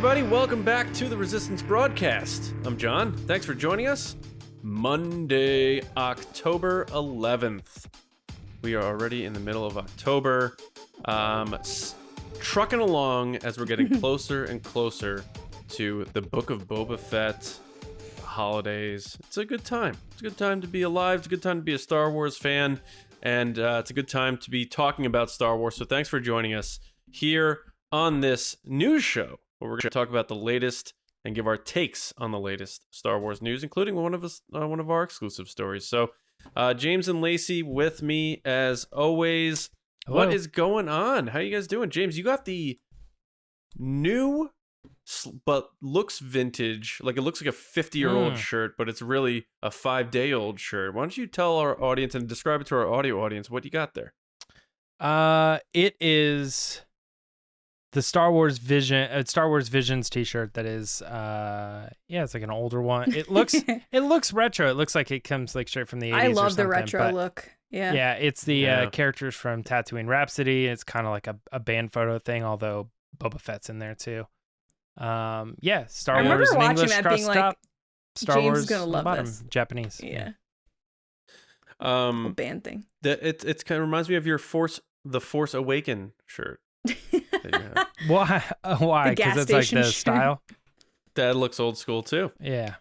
everybody. Welcome back to the Resistance broadcast. I'm John. Thanks for joining us. Monday, October 11th. We are already in the middle of October. Trucking along as we're getting closer and closer to the Book of Boba Fett, holidays. It's a good time. It's a good time to be alive. It's a good time to be a Star Wars fan. And it's a good time to be talking about Star Wars. So thanks for joining us here on this news show, where we're going to talk about the latest and give our takes on the latest Star Wars news, including one of our exclusive stories. So, James and Lacey with me as always. Hello. What is going on? How you guys doing? James, you got the new, but looks vintage. Like, it looks like a 50-year-old shirt, but it's really a 5-day-old shirt. Why don't you tell our audience and describe it to our audio audience what you got there? It is the Star Wars Visions t-shirt that is it's like an older one. It looks retro. It looks like it comes like straight from the 80s. I love the retro look. Yeah, it's the characters from Tatooine Rhapsody. It's kind of like a band photo thing, although Boba Fett's in there too. Star Wars in English crossed top. Star James Wars is gonna love bottom, this. Japanese. Yeah. Band thing. It kind of reminds me of your The Force Awaken shirt. Why? Because it's like the style. That looks old school too. Yeah,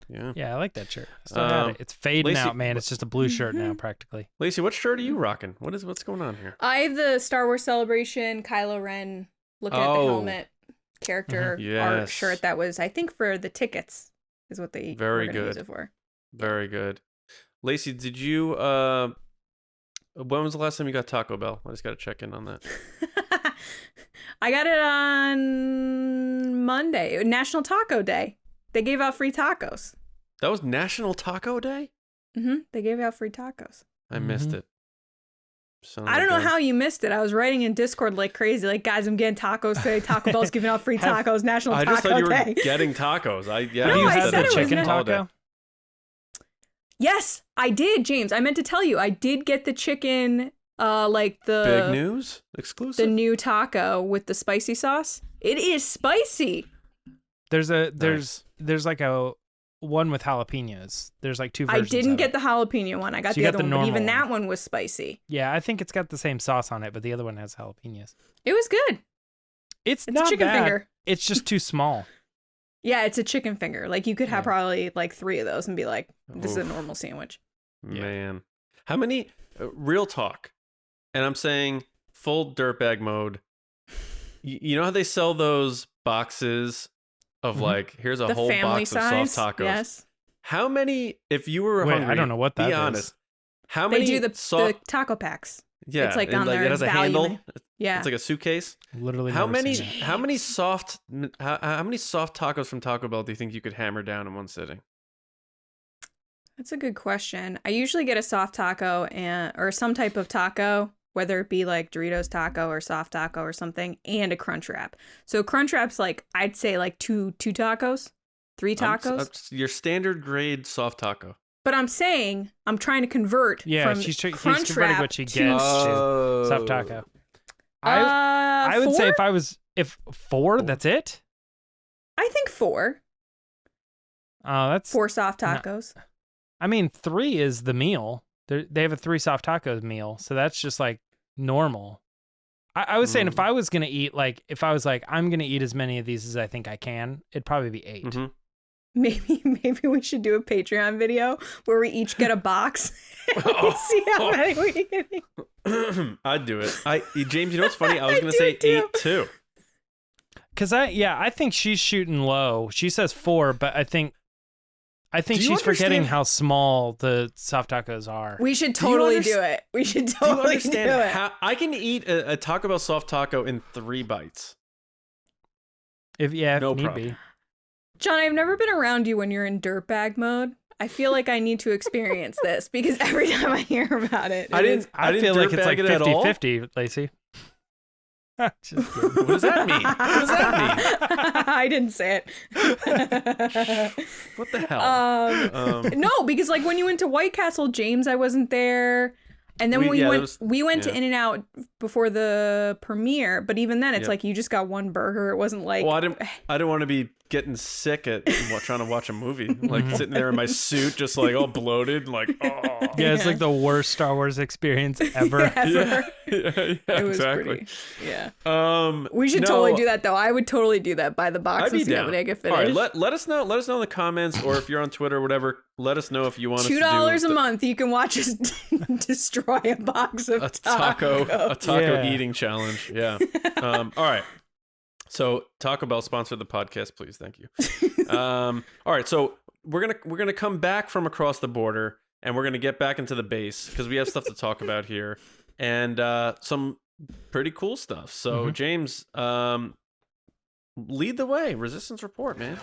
I like that shirt. Still got it. It's fading Lacey, out, man. It's just a blue shirt now, practically. Lacey, what shirt are you rocking? What's going on here? I have the Star Wars Celebration Kylo Ren looking at the helmet character art shirt that was, I think, for the tickets is what they very were good use it for. Very good. Lacey, did you when was the last time you got Taco Bell? I just got to check in on that. I got it on Monday, National Taco Day. They gave out free tacos. That was National Taco Day? They gave out free tacos. I missed it. I don't know how you missed it. I was writing in Discord like crazy, like, guys, I'm getting tacos today. Taco Bell's giving out free tacos. National Taco Day. I just thought you were getting tacos. Have you had the chicken taco? Yes, I did, James. I meant to tell you, I did get the chicken, like the big news exclusive. The new taco with the spicy sauce. It is spicy. There's like a one with jalapenos. There's like two versions. I didn't get the jalapeno one. I got the other one, but even that one was spicy. Yeah, I think it's got the same sauce on it, but the other one has jalapenos. It was good. It's not a chicken bad. Finger. It's just too small. Yeah, it's a chicken finger. Like, you could have probably like 3 of those and be like, this is a normal sandwich. Man. How many, real talk, and I'm saying full dirtbag mode, you know how they sell those boxes of like, here's a whole box of soft tacos? Yes. How many, if you were hungry, I don't know what that is. Be honest. How many? They do the taco packs. Yeah, it's like on like their it has a handle. Yeah, it's like a suitcase. Literally. How many soft tacos from Taco Bell do you think you could hammer down in one sitting? That's a good question. I usually get a soft taco or some type of taco, whether it be like Doritos taco or soft taco or something, and a crunch wrap. So crunch wrap's like, I'd say like two tacos, 3 tacos. Your standard grade soft taco. But I'm saying I'm trying to convert from he's crunch converting wrap what she gets to soft taco. I would 4? say if 4, that's it. I think 4. Oh, that's 4 soft tacos. No, I mean, 3 is the meal. They have a 3 soft tacos meal, so that's just like normal. I was saying if I was gonna eat, like, if I was like, I'm gonna eat as many of these as I think I can, it'd probably be 8. Mm-hmm. Maybe we should do a Patreon video where we each get a box and we see how many we can eat. I'd do it. James, you know what's funny? I was gonna say 8 too. Cause I think she's shooting low. She says 4, but I think she's forgetting how small the soft tacos are. We should totally do it. We should totally do it. How I can eat a Taco Bell soft taco in 3 bites? If no need problem. Be. John, I've never been around you when you're in dirtbag mode. I feel like I need to experience this because every time I hear about it, I feel like it's like 50-50, Lacey. Just kidding. What does that mean? What does that mean? I didn't say it. What the hell? No, because like when you went to White Castle, James, I wasn't there. And then we went to yeah. In-N-Out before the premiere, but even then, it's like you just got one burger. It wasn't like. Well, I didn't want to be getting sick at trying to watch a movie, like sitting there in my suit, just like all bloated, and like oh. Yeah, it's like the worst Star Wars experience ever. Ever. It was exactly. We should totally do that though. I would totally do that. Buy the box and see how many I get finished. All right, let us know. Let us know in the comments, or if you're on Twitter or whatever. Let us know if you want us to do $2 a month. You can watch us destroy a box of a taco eating challenge. Yeah. All right. So Taco Bell sponsored the podcast, please. Thank you. All right. So we're gonna come back from across the border, and we're gonna get back into the base because we have stuff to talk about here, and some pretty cool stuff. So James, lead the way. Resistance report, man.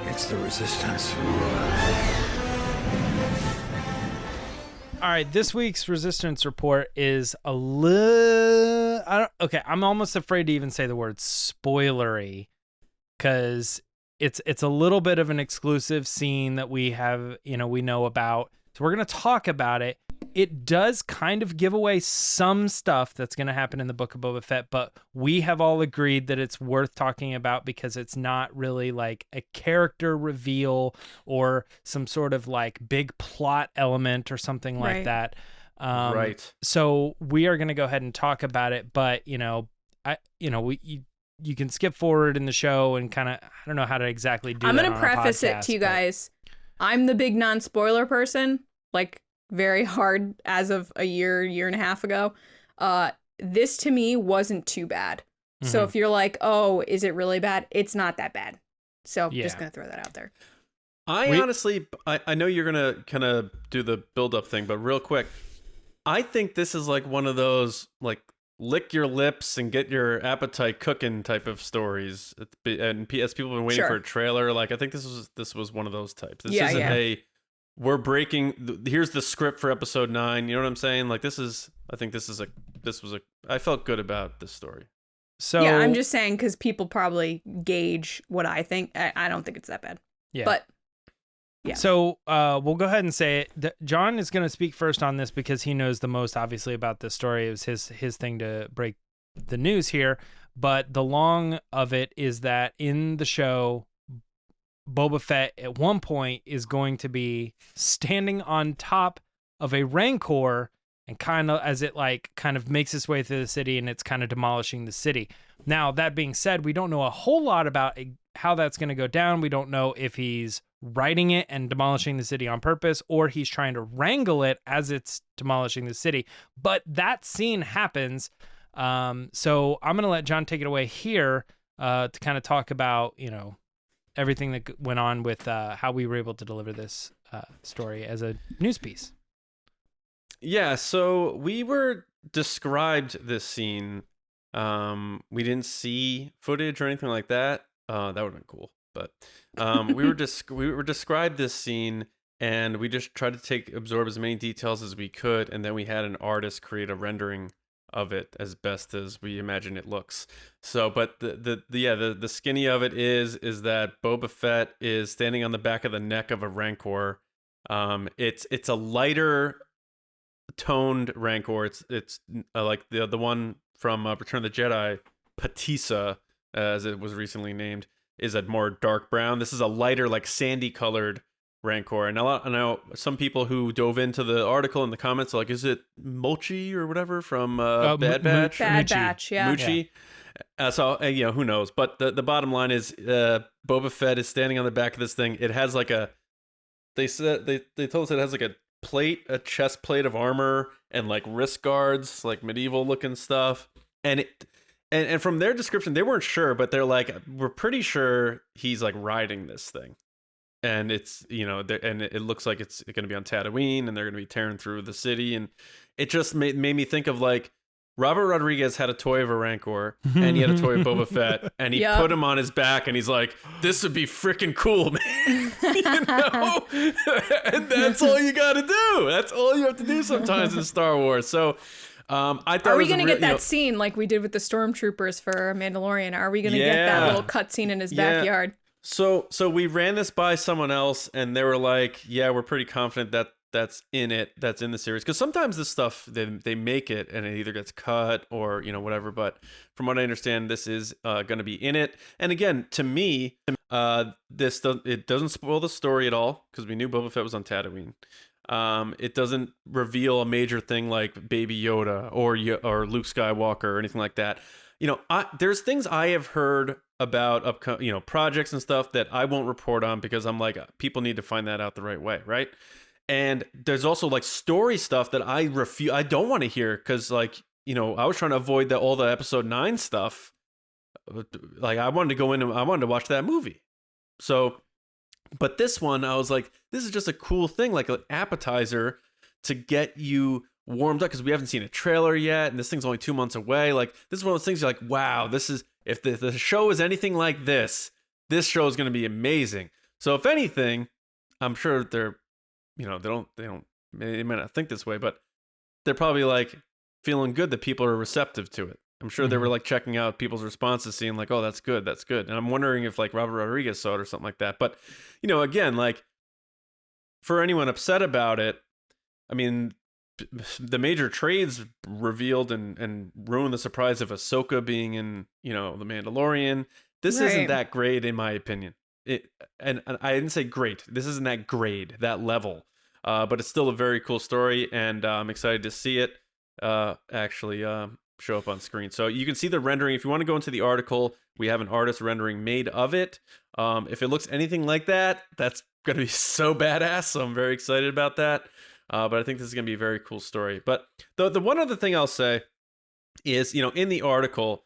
It's the Resistance. All right, this week's Resistance report is a little... I'm almost afraid to even say the word spoilery, because it's a little bit of an exclusive scene that we have, we know about. So we're going to talk about it. It does kind of give away some stuff that's going to happen in the Book of Boba Fett, but we have all agreed that it's worth talking about because it's not really like a character reveal or some sort of like big plot element or something like that. Right. So we are going to go ahead and talk about it, but you can skip forward in the show and kind of, I don't know how to exactly do that. I'm going to preface it to you guys. I'm the big non-spoiler person, like very hard as of a year and a half ago. This to me wasn't too bad. So if you're like, oh, is it really bad? It's not that bad. So just going to throw that out there. Honestly, I know you're going to kind of do the build-up thing, but real quick, I think this is like one of those like lick your lips and get your appetite cooking type of stories. And as people have been waiting for a trailer, like I think this was one of those types. This isn't a we're breaking. Here's the script for episode 9. You know what I'm saying? Like I felt good about this story. So yeah, I'm just saying because people probably gauge what I think. I don't think it's that bad. Yeah, but yeah. So we'll go ahead and say it. John is going to speak first on this because he knows the most, obviously, about this story. It was his thing to break the news here. But the long of it is that in the show, Boba Fett at one point is going to be standing on top of a Rancor and kind of makes its way through the city and it's kind of demolishing the city. Now, that being said, we don't know a whole lot about how that's going to go down. We don't know if he's riding it and demolishing the city on purpose or he's trying to wrangle it as it's demolishing the city. But that scene happens. So I'm going to let John take it away here to kind of talk about, everything that went on with how we were able to deliver this story as a news piece. Yeah, so we were described this scene. We didn't see footage or anything like that. That would have been cool. But we were described this scene, and we just tried to absorb as many details as we could, and then we had an artist create a rendering of it as best as we imagine it looks. So, but the skinny of it is that Boba Fett is standing on the back of the neck of a Rancor. It's a lighter toned Rancor. It's like the one from Return of the Jedi, Patissa, as it was recently named, is a more dark brown. This is a lighter, like sandy colored Rancor. And I know some people who dove into the article in the comments are like, is it Mulchi or whatever from Bad Batch? Bad Batch, yeah. Muchi. Yeah. So who knows? But the bottom line is Boba Fett is standing on the back of this thing. It has like they told us it has like a chest plate of armor and like wrist guards, like medieval looking stuff. And from their description, they weren't sure, but they're like, we're pretty sure he's like riding this thing. And it's, and it looks like it's going to be on Tatooine and they're going to be tearing through the city. And it just made me think of like Robert Rodriguez had a toy of a Rancor and he had a toy of Boba Fett and he put him on his back and he's like, this would be freaking cool, man. And that's all you got to do. That's all you have to do sometimes in Star Wars. So I thought, are we going to get that scene like we did with the stormtroopers for Mandalorian? Are we going to get that little cut scene in his backyard? So we ran this by someone else, and they were like, "Yeah, we're pretty confident that that's in the series." Because sometimes this stuff they make it, and it either gets cut or whatever. But from what I understand, this is going to be in it. And again, to me, it doesn't spoil the story at all because we knew Boba Fett was on Tatooine. It doesn't reveal a major thing like Baby Yoda or Luke Skywalker or anything like that. There's things I have heard about projects and stuff that I won't report on because I'm like, people need to find that out the right way, right? And there's also like story stuff that I don't want to hear because I was trying to avoid all the episode 9 stuff. Like I wanted to go in and I wanted to watch that movie. So, but this one, I was like, this is just a cool thing, like an appetizer to get you warmed up because we haven't seen a trailer yet, and this thing's only 2 months away. Like this is one of those things you're like, wow, this is if the show is anything like this show is going to be amazing. So if anything, I'm sure they're, they might not think this way, but they're probably like feeling good that people are receptive to it. I'm sure they were like checking out people's responses, seeing like, oh, that's good. And I'm wondering if like Robert Rodriguez saw it or something like that. But, again, like for anyone upset about it, I mean, the major trades revealed and ruined the surprise of Ahsoka being in, The Mandalorian. This isn't that great, in my opinion. And I didn't say great. This isn't that grade, that level. But it's still a very cool story, and I'm excited to see it actually show up on screen. So you can see the rendering. If you want to go into the article, we have an artist rendering made of it. If it looks anything like that, that's going to be so badass. So I'm very excited about that. But I think this is going to be a very cool story. But the one other thing I'll say is, in the article,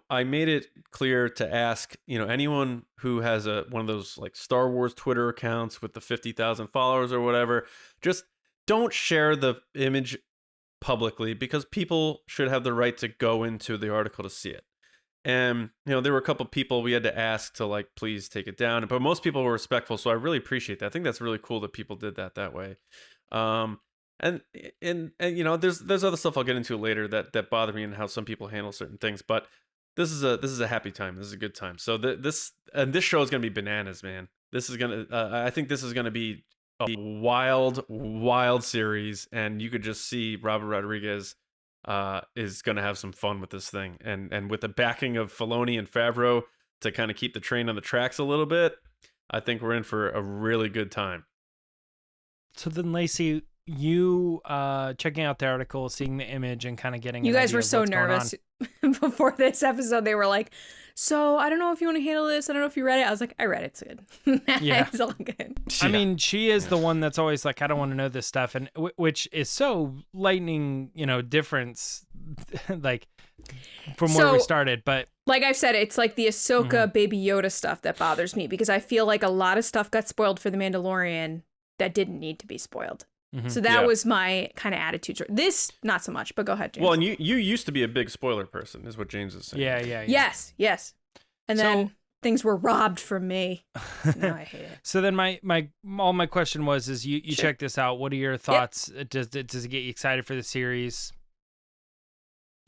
I made it clear to ask, anyone who has one of those like Star Wars Twitter accounts with the 50,000 followers or whatever, just don't share the image publicly because people should have the right to go into the article to see it. And, there were a couple people we had to ask to like, please take it down. But most people were respectful. So I really appreciate that. I think that's really cool that people did that way. And there's other stuff I'll get into later that bother me and how some people handle certain things. But this is a happy time. This is a good time. So this show is going to be bananas, man. This is going to, I think this is going to be a wild series. And you could just see Robert Rodriguez is going to have some fun with this thing. And with the backing of Filoni and Favreau to kind of keep the train on the tracks a little bit, I think we're in for a really good time. So then, Lacey, you checking out the article, seeing the image, and kind of getting you guys were so nervous before this episode. They were like, so I don't know if you want to handle this. I don't know if you read it. I was like, I read it. It's good. Yeah. It's all good. I mean, she is the one that's always like, I don't want to know this stuff. And which is so lightning, difference, like from where we started. But like I've said, it's like the Ahsoka Baby Yoda stuff that bothers me because I feel like a lot of stuff got spoiled for The Mandalorian that didn't need to be spoiled. So that was my kind of attitude. This, not so much, but go ahead, James. Well, and you used to be a big spoiler person, is what James is saying. Yeah. Yes. And then things were robbed from me. Now I hate it. So then my question was, you check this out. What are your thoughts? Yep. Does it get you excited for the series?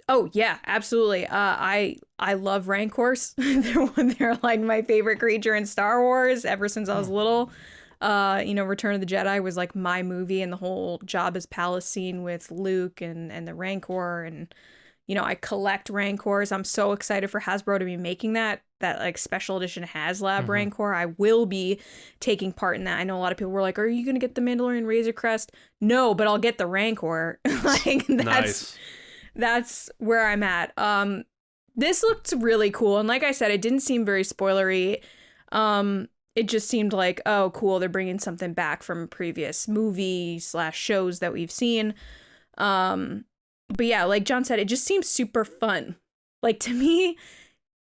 Oh yeah, absolutely. I love Rancors. They're like my favorite creature in Star Wars ever since I was little. Return of the Jedi was like my movie, and the whole Jabba's palace scene with Luke and the Rancor, and I collect Rancors. I'm so excited for Hasbro to be making that like special edition HasLab Rancor. I will be taking part in that. I know a lot of people were like, "Are you gonna get the Mandalorian Razor Crest?" No, but I'll get the Rancor. Like that's where I'm at. This looked really cool, and like I said, it didn't seem very spoilery. It just seemed like, oh, cool, they're bringing something back from previous movie/shows that we've seen. But yeah, like John said, it just seems super fun. Like, to me,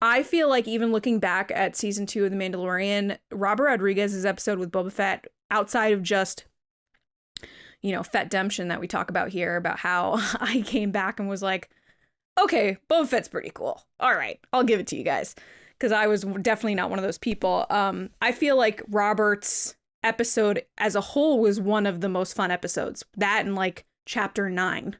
I feel like even looking back at season 2 of The Mandalorian, Robert Rodriguez's episode with Boba Fett, outside of just, Fett-demption that we talk about here, about how I came back and was like, okay, Boba Fett's pretty cool. All right, I'll give it to you guys. Because I was definitely not one of those people. I feel like Robert's episode as a whole was one of the most fun episodes. That and like chapter 9.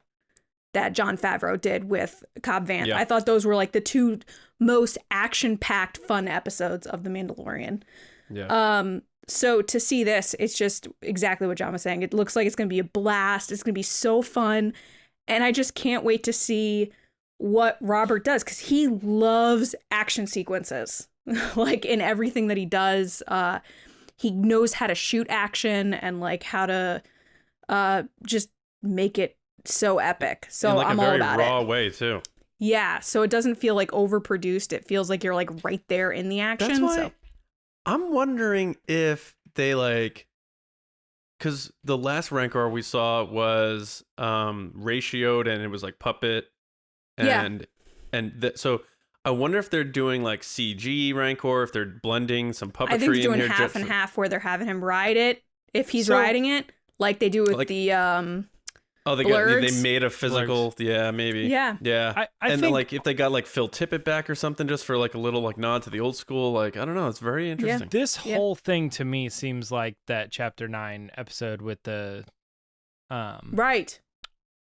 that Jon Favreau did with Cobb Vanth. Yeah. I thought those were like the two most action-packed, fun episodes of The Mandalorian. Yeah. So to see this, it's just exactly what John was saying. It looks like it's going to be a blast. It's going to be so fun. And I just can't wait to see what Robert does, because he loves action sequences. Like in everything that he does, he knows how to shoot action and like how to just make it so epic. So in like I'm a very all about raw it. way too. Yeah, so it doesn't feel like overproduced. It feels like you're like right there in the action. That's why So I'm wondering if they like, because the last Rancor we saw was ratioed and it was like puppet, and so I wonder if they're doing like CG Rancor, if they're blending some puppetry I think in he's doing here. half and half, where they're having him ride it if he's riding it, like they do with like, the they blurgs. made a physical, yeah, maybe, Yeah. I think, then, like if they got like Phil Tippett back or something, just for like a little like nod to the old school, like I don't know, it's very interesting. this whole thing to me seems like that Chapter 9 episode with the Right.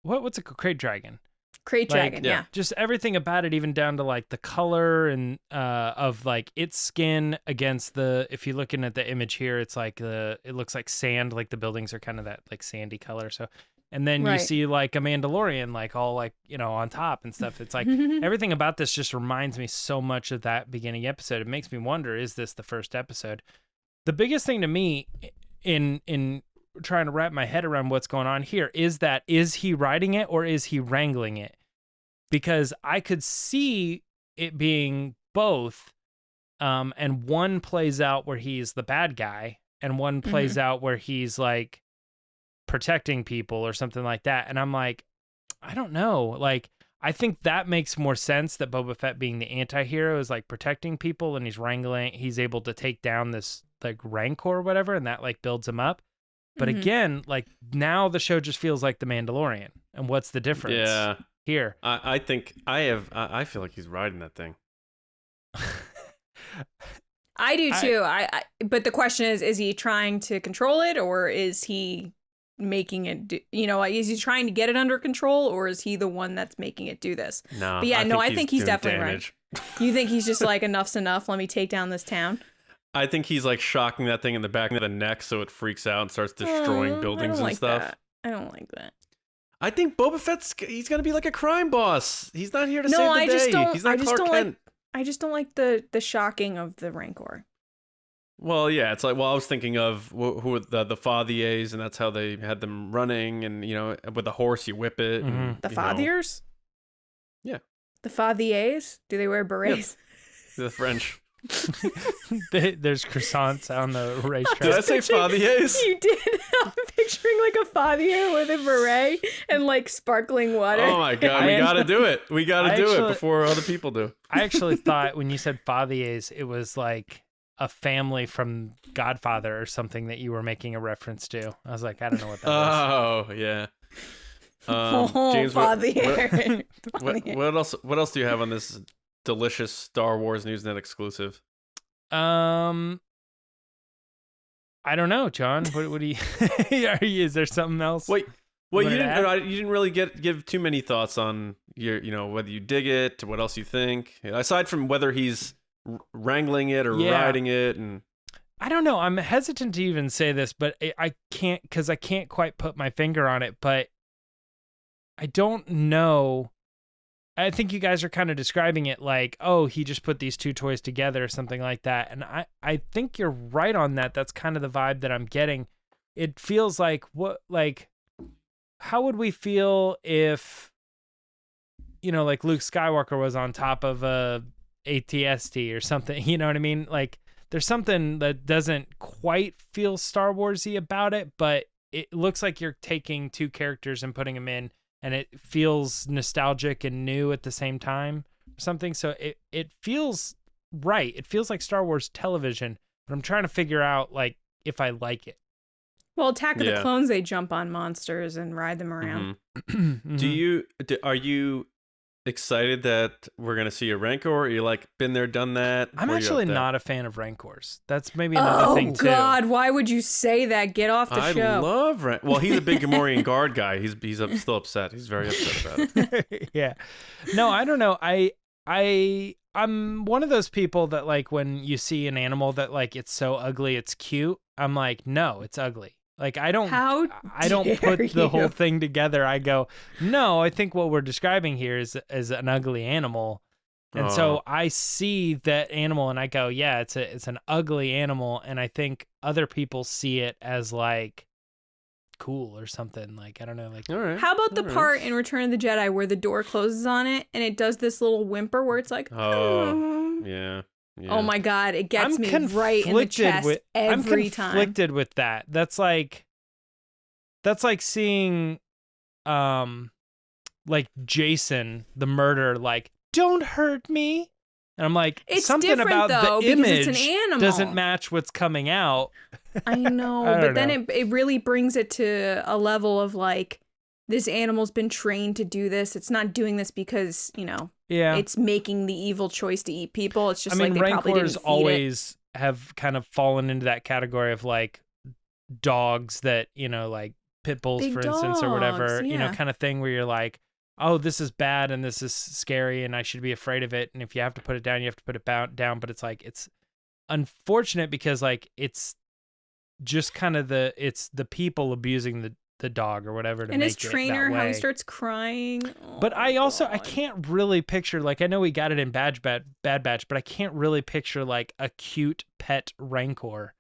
what's a crate dragon? Crate dragon, yeah. Just everything about it, even down to like the color and of like its skin against the, if you're looking at the image here, it's like it looks like sand, like the buildings are kind of that like sandy color. So, and then you see like a Mandalorian, like all like, you know, on top and stuff. It's like everything about this just reminds me so much of that beginning episode. It makes me wonder, is this the first episode? The biggest thing to me in trying to wrap my head around what's going on here is he riding it or is he wrangling it? Because I could see it being both, and one plays out where he's the bad guy and one plays out where he's like protecting people or something like that. And I'm like, I don't know. Like, I think that makes more sense, that Boba Fett being the anti-hero is like protecting people and he's able to take down this like Rancor or whatever, and that like builds him up. But again, like now the show just feels like The Mandalorian. And what's the difference? Yeah. Here. I think I feel like he's riding that thing. I do too. But the question is he trying to control it, or is he making it do, is he trying to get it under control, or is he the one that's making it do this? No. But yeah, I think he's definitely damage. right. You think he's just like, enough's enough, let me take down this town? I think he's like shocking that thing in the back of the neck so it freaks out and starts destroying buildings and stuff. That. I don't like that. I think Boba Fett's he's gonna be like a crime boss. He's not here to save the day. He's not Clark Kent. I just don't like the shocking of the Rancor. Well, yeah, it's like, I was thinking of who the Fathiers, and that's how they had them running, and with a horse you whip it. And, the Fathiers? Yeah. The Fathiers? Do they wear berets? Yep. The French. There's croissants on the racetrack. Did I say Fathiers? You did. I'm picturing like a Fathier with a beret and like sparkling water. Oh my god, we gotta do it. We gotta do it before other people do. I actually thought when you said Fathiers, it was like a family from Godfather or something that you were making a reference to. I was like, I don't know what that was. Oh yeah. James, Fathier. What else do you have on this delicious Star Wars Newsnet exclusive? I don't know, John. What do you? Is there something else? Wait. Well, you didn't really give too many thoughts on your, whether you dig it, what else you think, aside from whether he's wrangling it or riding it, and I don't know. I'm hesitant to even say this, but I can't, because I can't quite put my finger on it. But I don't know. I think you guys are kind of describing it like, oh, he just put these two toys together or something like that. And I think you're right on that. That's kind of the vibe that I'm getting. It feels like how would we feel if, like Luke Skywalker was on top of a ATST or something, you know what I mean? Like there's something that doesn't quite feel Star Wars-y about it, but it looks like you're taking two characters and putting them in, and it feels nostalgic and new at the same time or something. So it feels right. It feels like Star Wars television, but I'm trying to figure out like if I like it. Well, Attack of the Clones, they jump on monsters and ride them around. Mm-hmm. Are you excited that we're gonna see a Rancor? Or you like been there, done that? I'm Where you actually at there? not a fan of Rancors. That's maybe another thing too. Oh God, why would you say that? Get off the I show. love Well, he's a big Gamorrean guard guy. He's still upset. He's very upset about it. Yeah. No, I don't know. I'm one of those people that like when you see an animal that like it's so ugly it's cute, I'm like, no, it's ugly. Like I don't put the whole thing together. I go, no, I think what we're describing here is an ugly animal. And so I see that animal and I go, yeah, it's an ugly animal, and I think other people see it as like cool or something. Like I don't know, like All right. How about the part in Return of the Jedi where the door closes on it and it does this little whimper where it's like, Yeah. Oh my God, it gets me right in the chest every time. I'm conflicted with that. That's like seeing like Jason the murderer like, don't hurt me. And I'm like, it's something about though, the image it's an animal. doesn't match what's coming out. I know, but then it really brings it to a level of like, this animal's been trained to do this. It's not doing this because, it's making the evil choice to eat people. It's just like they probably didn't feed always have kind of fallen into that category of like dogs that, like pit bulls, Big for instance, or whatever, yeah. kind of thing where you're like, oh, this is bad and this is scary and I should be afraid of it. And if you have to put it down, you have to put it down. But it's like, it's unfortunate because like, it's just kind of it's the people abusing the dog or whatever to and make his trainer, it that way. how he starts crying. But I can't really picture, like, I know we got it in Bad Batch, but I can't really picture like a cute pet Rancor.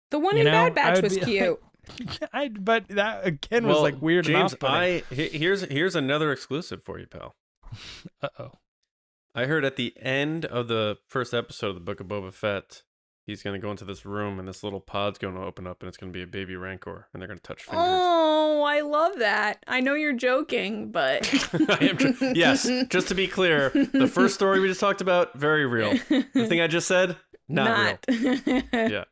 The one in Bad Batch was cute. But that again was like weird. James, here's another exclusive for you, pal. Uh-oh. I heard at the end of the first episode of the Book of Boba Fett, he's going to go into this room and this little pod's going to open up and it's going to be a baby Rancor and they're going to touch fingers. Oh, I love that. I know you're joking, but... Yes, just to be clear, the first story we just talked about, very real. The thing I just said, not real. Yeah.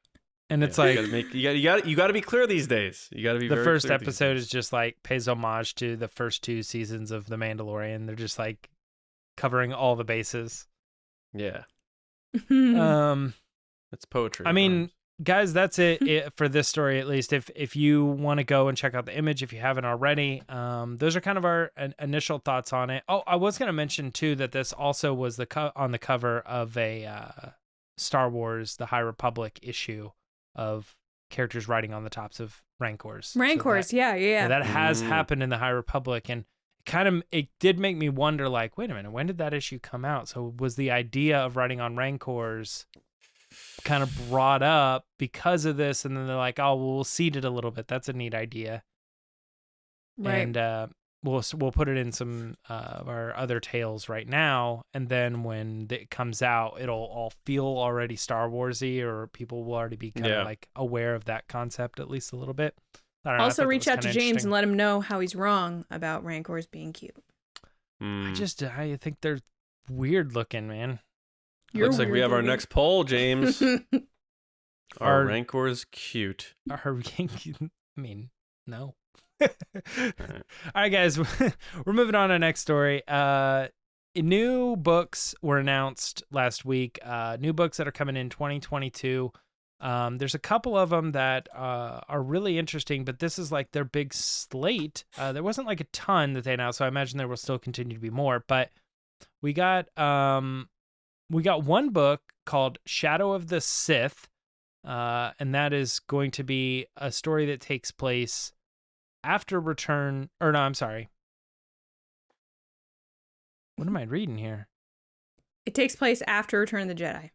And it's like... You got to be clear these days. You got to be the very first clear episode is just like pays homage to the first 2 seasons of The Mandalorian. They're just like covering all the bases. Yeah. It's poetry. I mean, guys, that's it for this story, at least. If you want to go and check out the image, if you haven't already, those are kind of our initial thoughts on it. Oh, I was going to mention, too, that this also was on the cover of a Star Wars The High Republic issue of characters riding on the tops of Rancors. Yeah. That has happened in The High Republic, and it did make me wonder, like, wait a minute, when did that issue come out? So was the idea of riding on Rancors kind of brought up because of this, and then they're like, oh, well, we'll seed it a little bit. That's a neat idea. Right. And we'll put it in some of our other tales right now, and then when it comes out, it'll all feel already Star Warsy, or people will already be kind of like aware of that concept at least a little bit. I don't know, also reach out to James and let him know how he's wrong about Rancors being cute. I think they're weird looking, man. Looks like we have our next poll, James. Are Rancors cute? I mean, no. All right, guys, we're moving on to the next story. New books were announced last week. New books that are coming in 2022. There's a couple of them that are really interesting, but this is like their big slate. There wasn't like a ton that they announced, so I imagine there will still continue to be more. But we got one book called Shadow of the Sith, and that is going to be a story that takes place after Return, or no, I'm sorry. What am I reading here? It takes place after Return of the Jedi.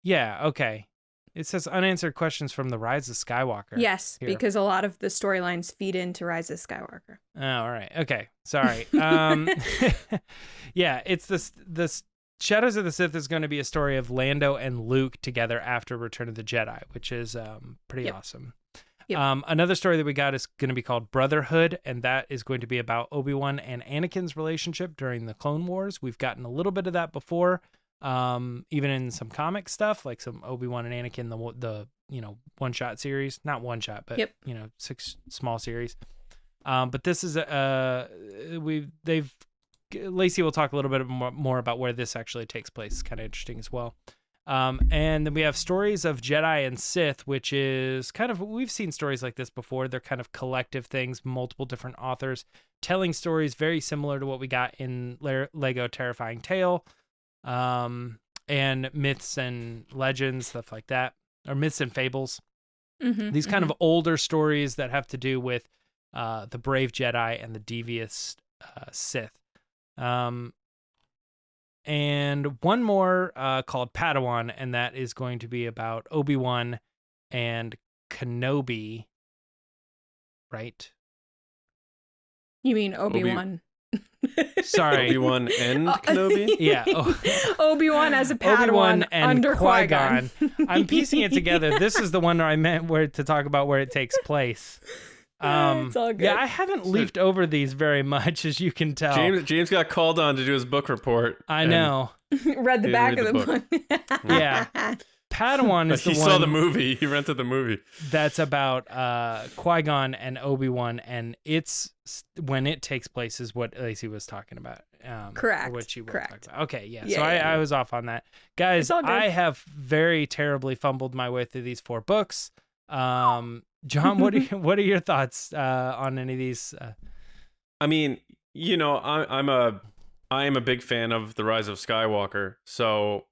Yeah, okay. It says unanswered questions from the Rise of Skywalker. Yes, here. Because a lot of the storylines feed into Rise of Skywalker. Oh, all right. Okay. Sorry. Yeah, it's this Shadows of the Sith is going to be a story of Lando and Luke together after Return of the Jedi, which is pretty awesome. Yep. Another story that we got is going to be called Brotherhood, and that is going to be about Obi-Wan and Anakin's relationship during the Clone Wars. We've gotten a little bit of that before, even in some comic stuff, like some Obi-Wan and Anakin, the one-shot series. Not one-shot, but 6 small series. But this is Lacey will talk a little bit more about where this actually takes place. Kind of interesting as well. And then we have Stories of Jedi and Sith, which is kind of, we've seen stories like this before. They're kind of collective things, multiple different authors telling stories very similar to what we got in Lego Terrifying Tale, and myths and legends, stuff like that, or myths and fables. These kind of older stories that have to do with the brave Jedi and the devious Sith. And one more called Padawan, and that is going to be about Obi-Wan and Kenobi, right? You mean Obi-Wan? Sorry. Obi-Wan and Kenobi? Yeah. Obi-Wan as a Padawan Obi-Wan and under Qui-Gon. Qui-Gon. I'm piecing it together. This is the one where I meant to talk about where it takes place. It's all good. Yeah, I haven't leafed over these very much, as you can tell. James got called on to do his book report. I know. Read the back of the book. Yeah. Padawan is the one. He saw the movie. He rented the movie. That's about Qui-Gon and Obi-Wan, and it's when it takes place is what Lacey was talking about. Correct. What she was Correct. talking about. Okay, yeah. Yeah, So yeah, I was off on that. Guys, It's all good. I have very terribly fumbled my way through these 4 books. John, what are your thoughts on any of these? I mean, you know, I am a big fan of The Rise of Skywalker, so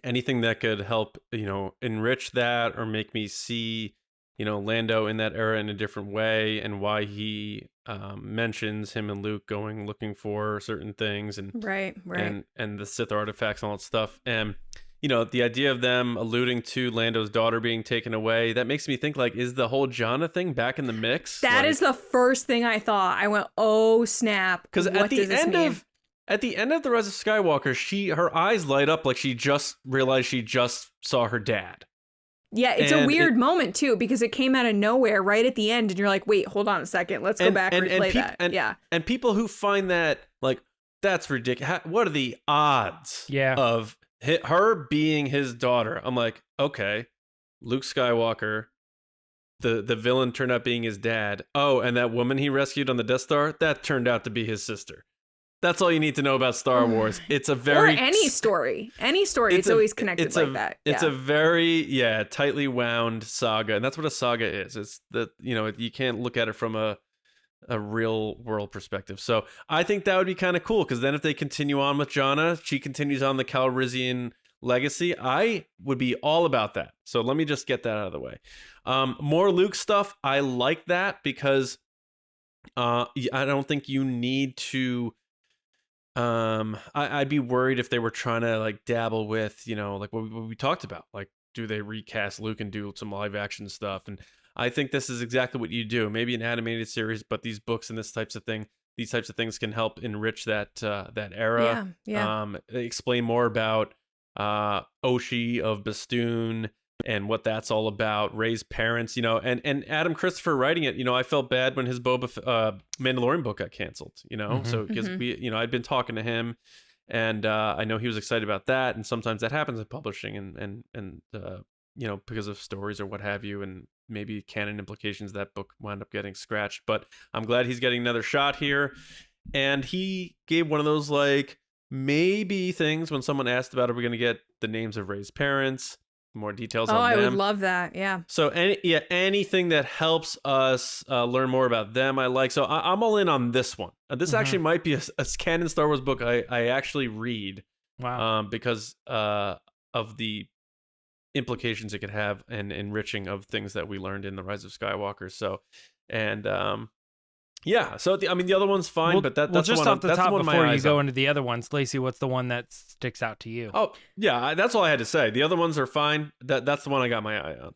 anything that could help, you know, enrich that or make me see, you know, Lando in that era in a different way, and why he mentions him and Luke going looking for certain things, and Right. and the Sith artifacts and all that stuff, and you know, the idea of them alluding to Lando's daughter being taken away, that makes me think, like, is the whole Jannah thing back in the mix? That is the first thing I thought. I went, oh snap! Because What does this mean? at the end of The Rise of Skywalker, her eyes light up like she just realized she just saw her dad. Yeah, it's a weird moment too, because it came out of nowhere right at the end, and you're like, wait, hold on a second, let's go back and replay that. Yeah. And people who find that, like, that's ridiculous. What are the odds of her being his daughter? I'm like, okay, Luke Skywalker, the villain turned out being his dad. Oh, and that woman he rescued on the Death Star, that turned out to be his sister. That's all you need to know about Star Wars. It's a very... Or any story. It's always connected like that. It's a very, tightly wound saga. And that's what a saga is. It's that, you know, you can't look at it from a real world perspective. So I think that would be kind of cool, because then if they continue on with Jannah, she continues on the Calrissian legacy. I would be all about that. So let me just get that out of the way. More Luke stuff. I like that, because I don't think you need to... I'd be worried if they were trying to, like, dabble with, you know, like what we talked about. Like, do they recast Luke and do some live action stuff? And I think this is exactly what you do. Maybe an animated series, but these books and these types of things can help enrich that era. Yeah. Explain more about Oshi of Bastoon and what that's all about. Rey's parents, you know, and Adam Christopher writing it. You know, I felt bad when his Mandalorian book got canceled. You know, so because I'd been talking to him, and I know he was excited about that. And sometimes that happens in publishing, and you know, because of stories or what have you, and maybe canon implications, that book wound up getting scratched. But I'm glad he's getting another shot here. And he gave one of those, like, maybe things when someone asked about, are we going to get the names of Rey's parents, more details on them. I would love that. Yeah. So anything that helps us learn more about them, I like. So I'm all in on this one. This actually might be a canon Star Wars book I actually read. Wow. Because of the implications it could have and enriching of things that we learned in The Rise of Skywalker. So, and so the other one's fine, but that's just one off the that's top one of my before you eyes go on. into the other ones. Lacey, what's the one that sticks out to you? Oh yeah, that's all I had to say. The other ones are fine. That's the one I got my eye on.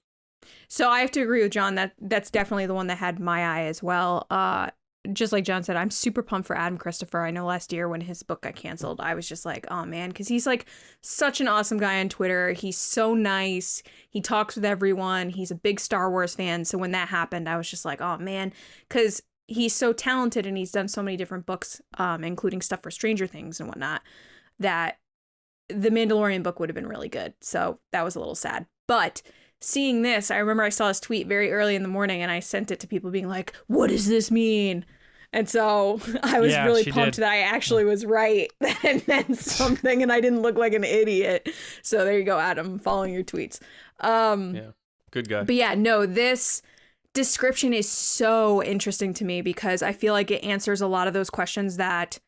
So I have to agree with John that's definitely the one that had my eye as well. Just like John said, I'm super pumped for Adam Christopher. I know last year when his book got canceled, I was just like, oh man, because he's like such an awesome guy on Twitter. He's so nice. He talks with everyone. He's a big Star Wars fan. So when that happened, I was just like, oh man, because he's so talented and he's done so many different books, including stuff for Stranger Things and whatnot, that the Mandalorian book would have been really good. So that was a little sad. But seeing this, I remember I saw this tweet very early in the morning and I sent it to people being like, what does this mean? And so I was really pumped that I actually was right and then something, and I didn't look like an idiot. So there you go, Adam, following your tweets. Yeah, good guy. But yeah, no, this description is so interesting to me because I feel like it answers a lot of those questions that,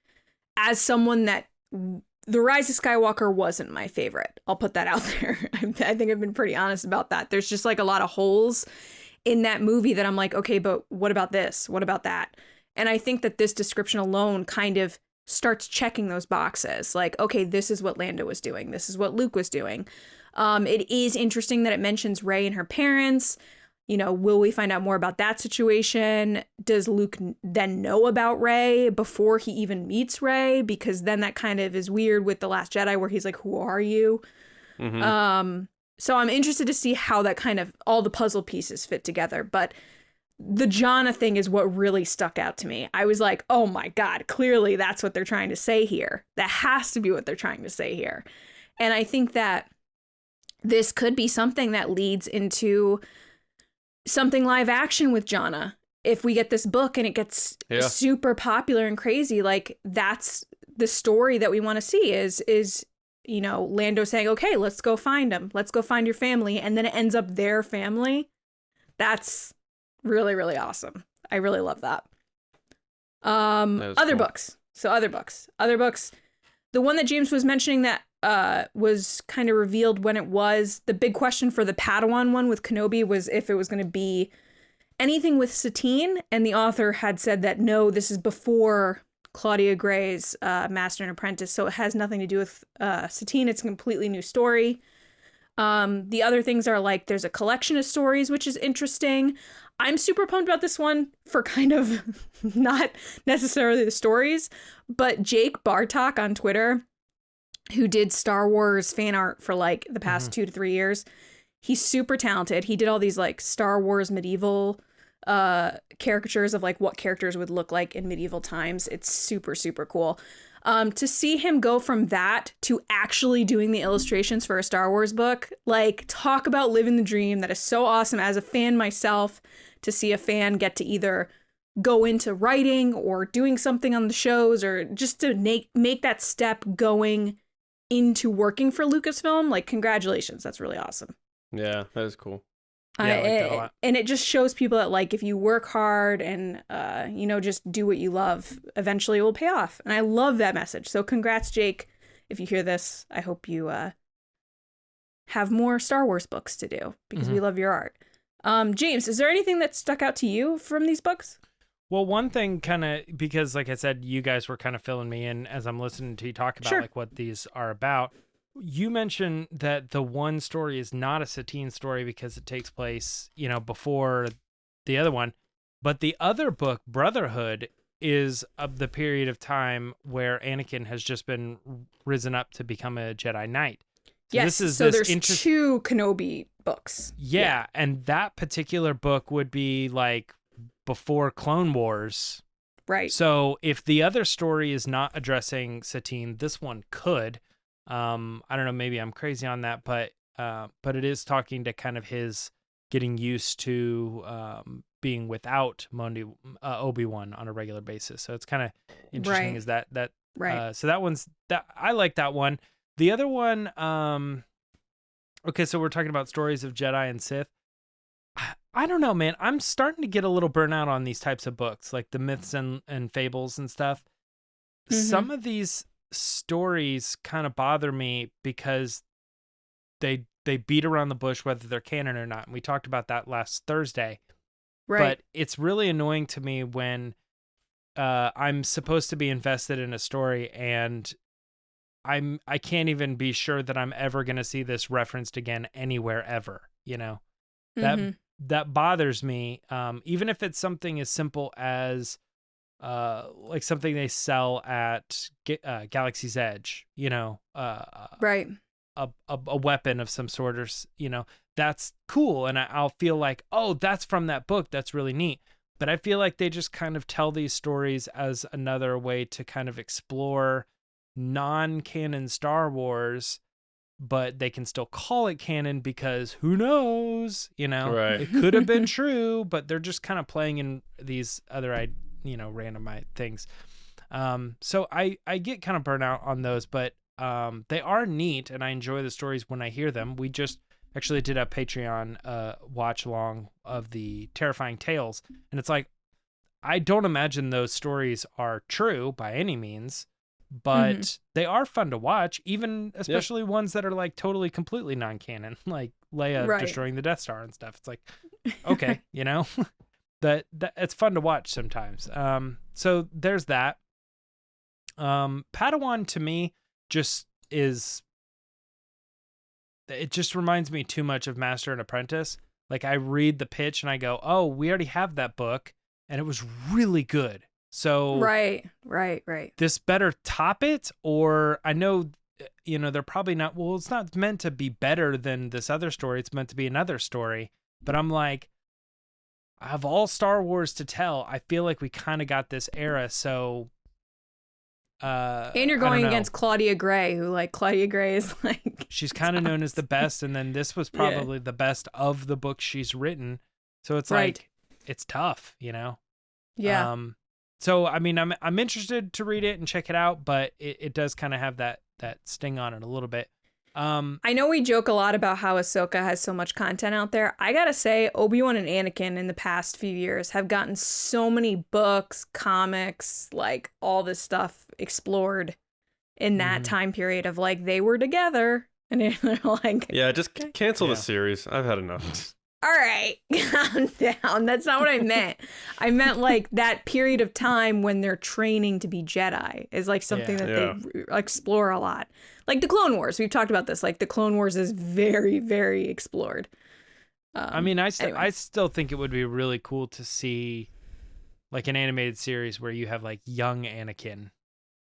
as someone that The Rise of Skywalker wasn't my favorite. I'll put that out there. I think I've been pretty honest about that. There's just like a lot of holes in that movie that I'm like, okay, but what about this? What about that? And I think that this description alone kind of starts checking those boxes. Like, okay, this is what Lando was doing. This is what Luke was doing. It is interesting that it mentions Rey and her parents. You know, will we find out more about that situation? Does Luke then know about Rey before he even meets Rey? Because then that kind of is weird with The Last Jedi where he's like, who are you? Mm-hmm. So I'm interested to see how that kind of all the puzzle pieces fit together. But the Jannah thing is what really stuck out to me. I was like, oh my God, clearly that's what they're trying to say here. That has to be what they're trying to say here. And I think that this could be something that leads into something live action with Jannah. If we get this book and it gets super popular and crazy, like that's the story that we want to see is, you know, Lando saying, okay, let's go find him. Let's go find your family. And then it ends up their family. That's really, really awesome. I really love that. Other books. So other books. The one that James was mentioning that was kind of revealed when it was the big question for the Padawan one with Kenobi was if it was going to be anything with Satine, and the author had said that no, this is before Claudia Gray's Master and Apprentice, so it has nothing to do with Satine. It's a completely new story. The other things are like there's a collection of stories, which is interesting. I'm super pumped about this one for kind of not necessarily the stories, but Jake Bartok on Twitter, who did Star Wars fan art for like the past 2 to 3 years, he's super talented. He did all these like Star Wars medieval caricatures of like what characters would look like in medieval times. It's super, super cool. To see him go from that to actually doing the illustrations for a Star Wars book, like talk about living the dream. That is so awesome. As a fan myself, to see a fan get to either go into writing or doing something on the shows or just to make that step going into working for Lucasfilm, like congratulations. That's really awesome. Yeah, that is cool. Yeah, I like that a lot. And it just shows people that like if you work hard and you know, just do what you love, eventually it will pay off. And I love that message. So congrats, Jake. If you hear this, I hope you have more Star Wars books to do because we love your art. James, is there anything that stuck out to you from these books? Well, one thing kind of, because like I said, you guys were kind of filling me in as I'm listening to you talk about like what these are about. You mentioned that the one story is not a Satine story because it takes place, you know, before the other one. But the other book, Brotherhood, is of the period of time where Anakin has just been risen up to become a Jedi Knight. So yes, this is so there's 2 Kenobi books. Yeah, and that particular book would be like before Clone Wars. Right. So if the other story is not addressing Satine, this one could. I don't know, maybe I'm crazy on that, but it is talking to kind of his getting used to being without Obi-Wan on a regular basis. So it's kind of interesting. Is that right? So that I like that one. The other one, okay, so we're talking about stories of Jedi and Sith. I don't know, man. I'm starting to get a little burnout on these types of books, like the myths and fables and stuff. Some of these stories kind of bother me because they beat around the bush whether they're canon or not. And we talked about that last Thursday. Right. But it's really annoying to me when I'm supposed to be invested in a story and I can't even be sure that I'm ever going to see this referenced again anywhere ever, you know. That bothers me, even if it's something as simple as like something they sell at Galaxy's Edge, you know, right. A weapon of some sort, or you know, that's cool, and I'll feel like, oh, that's from that book, that's really neat. But I feel like they just kind of tell these stories as another way to kind of explore non-canon Star Wars but they can still call it canon because who knows, Right. it could have been true, but they're just kind of playing in these other, random things. So I get kind of burnt out on those, but they are neat, and I enjoy the stories when I hear them. We just actually did a Patreon watch along of the Terrifying Tales, and it's like, I don't imagine those stories are true by any means, but they are fun to watch, even especially ones that are like totally completely non-canon, like Leia destroying the Death Star and stuff. It's like, okay, that it's fun to watch sometimes. So there's that. Padawan to me just is, it just reminds me too much of Master and Apprentice. Like, I read the pitch and I go, oh, we already have that book and it was really good. So right. This better top it, or I know, they're probably not, well, it's not meant to be better than this other story. It's meant to be another story. But I'm like, I have all Star Wars to tell. I feel like we kind of got this era. So, and you're going against Claudia Gray, who Claudia Gray is like, she's kind of known as the best. And then this was probably the best of the books she's written. So it's like, it's tough, Yeah. So, I mean, I'm interested to read it and check it out, but it does kind of have that sting on it a little bit. I know we joke a lot about how Ahsoka has so much content out there. I gotta say, Obi-Wan and Anakin in the past few years have gotten so many books, comics, all this stuff explored in that time period of they were together. And they're like... Yeah, just cancel the series. I've had enough. All right, calm down. That's not what I meant. I meant that period of time when they're training to be Jedi is something that they explore a lot. Like the Clone Wars. We've talked about this. The Clone Wars is very, very explored. I mean, I still think it would be really cool to see an animated series where you have young Anakin.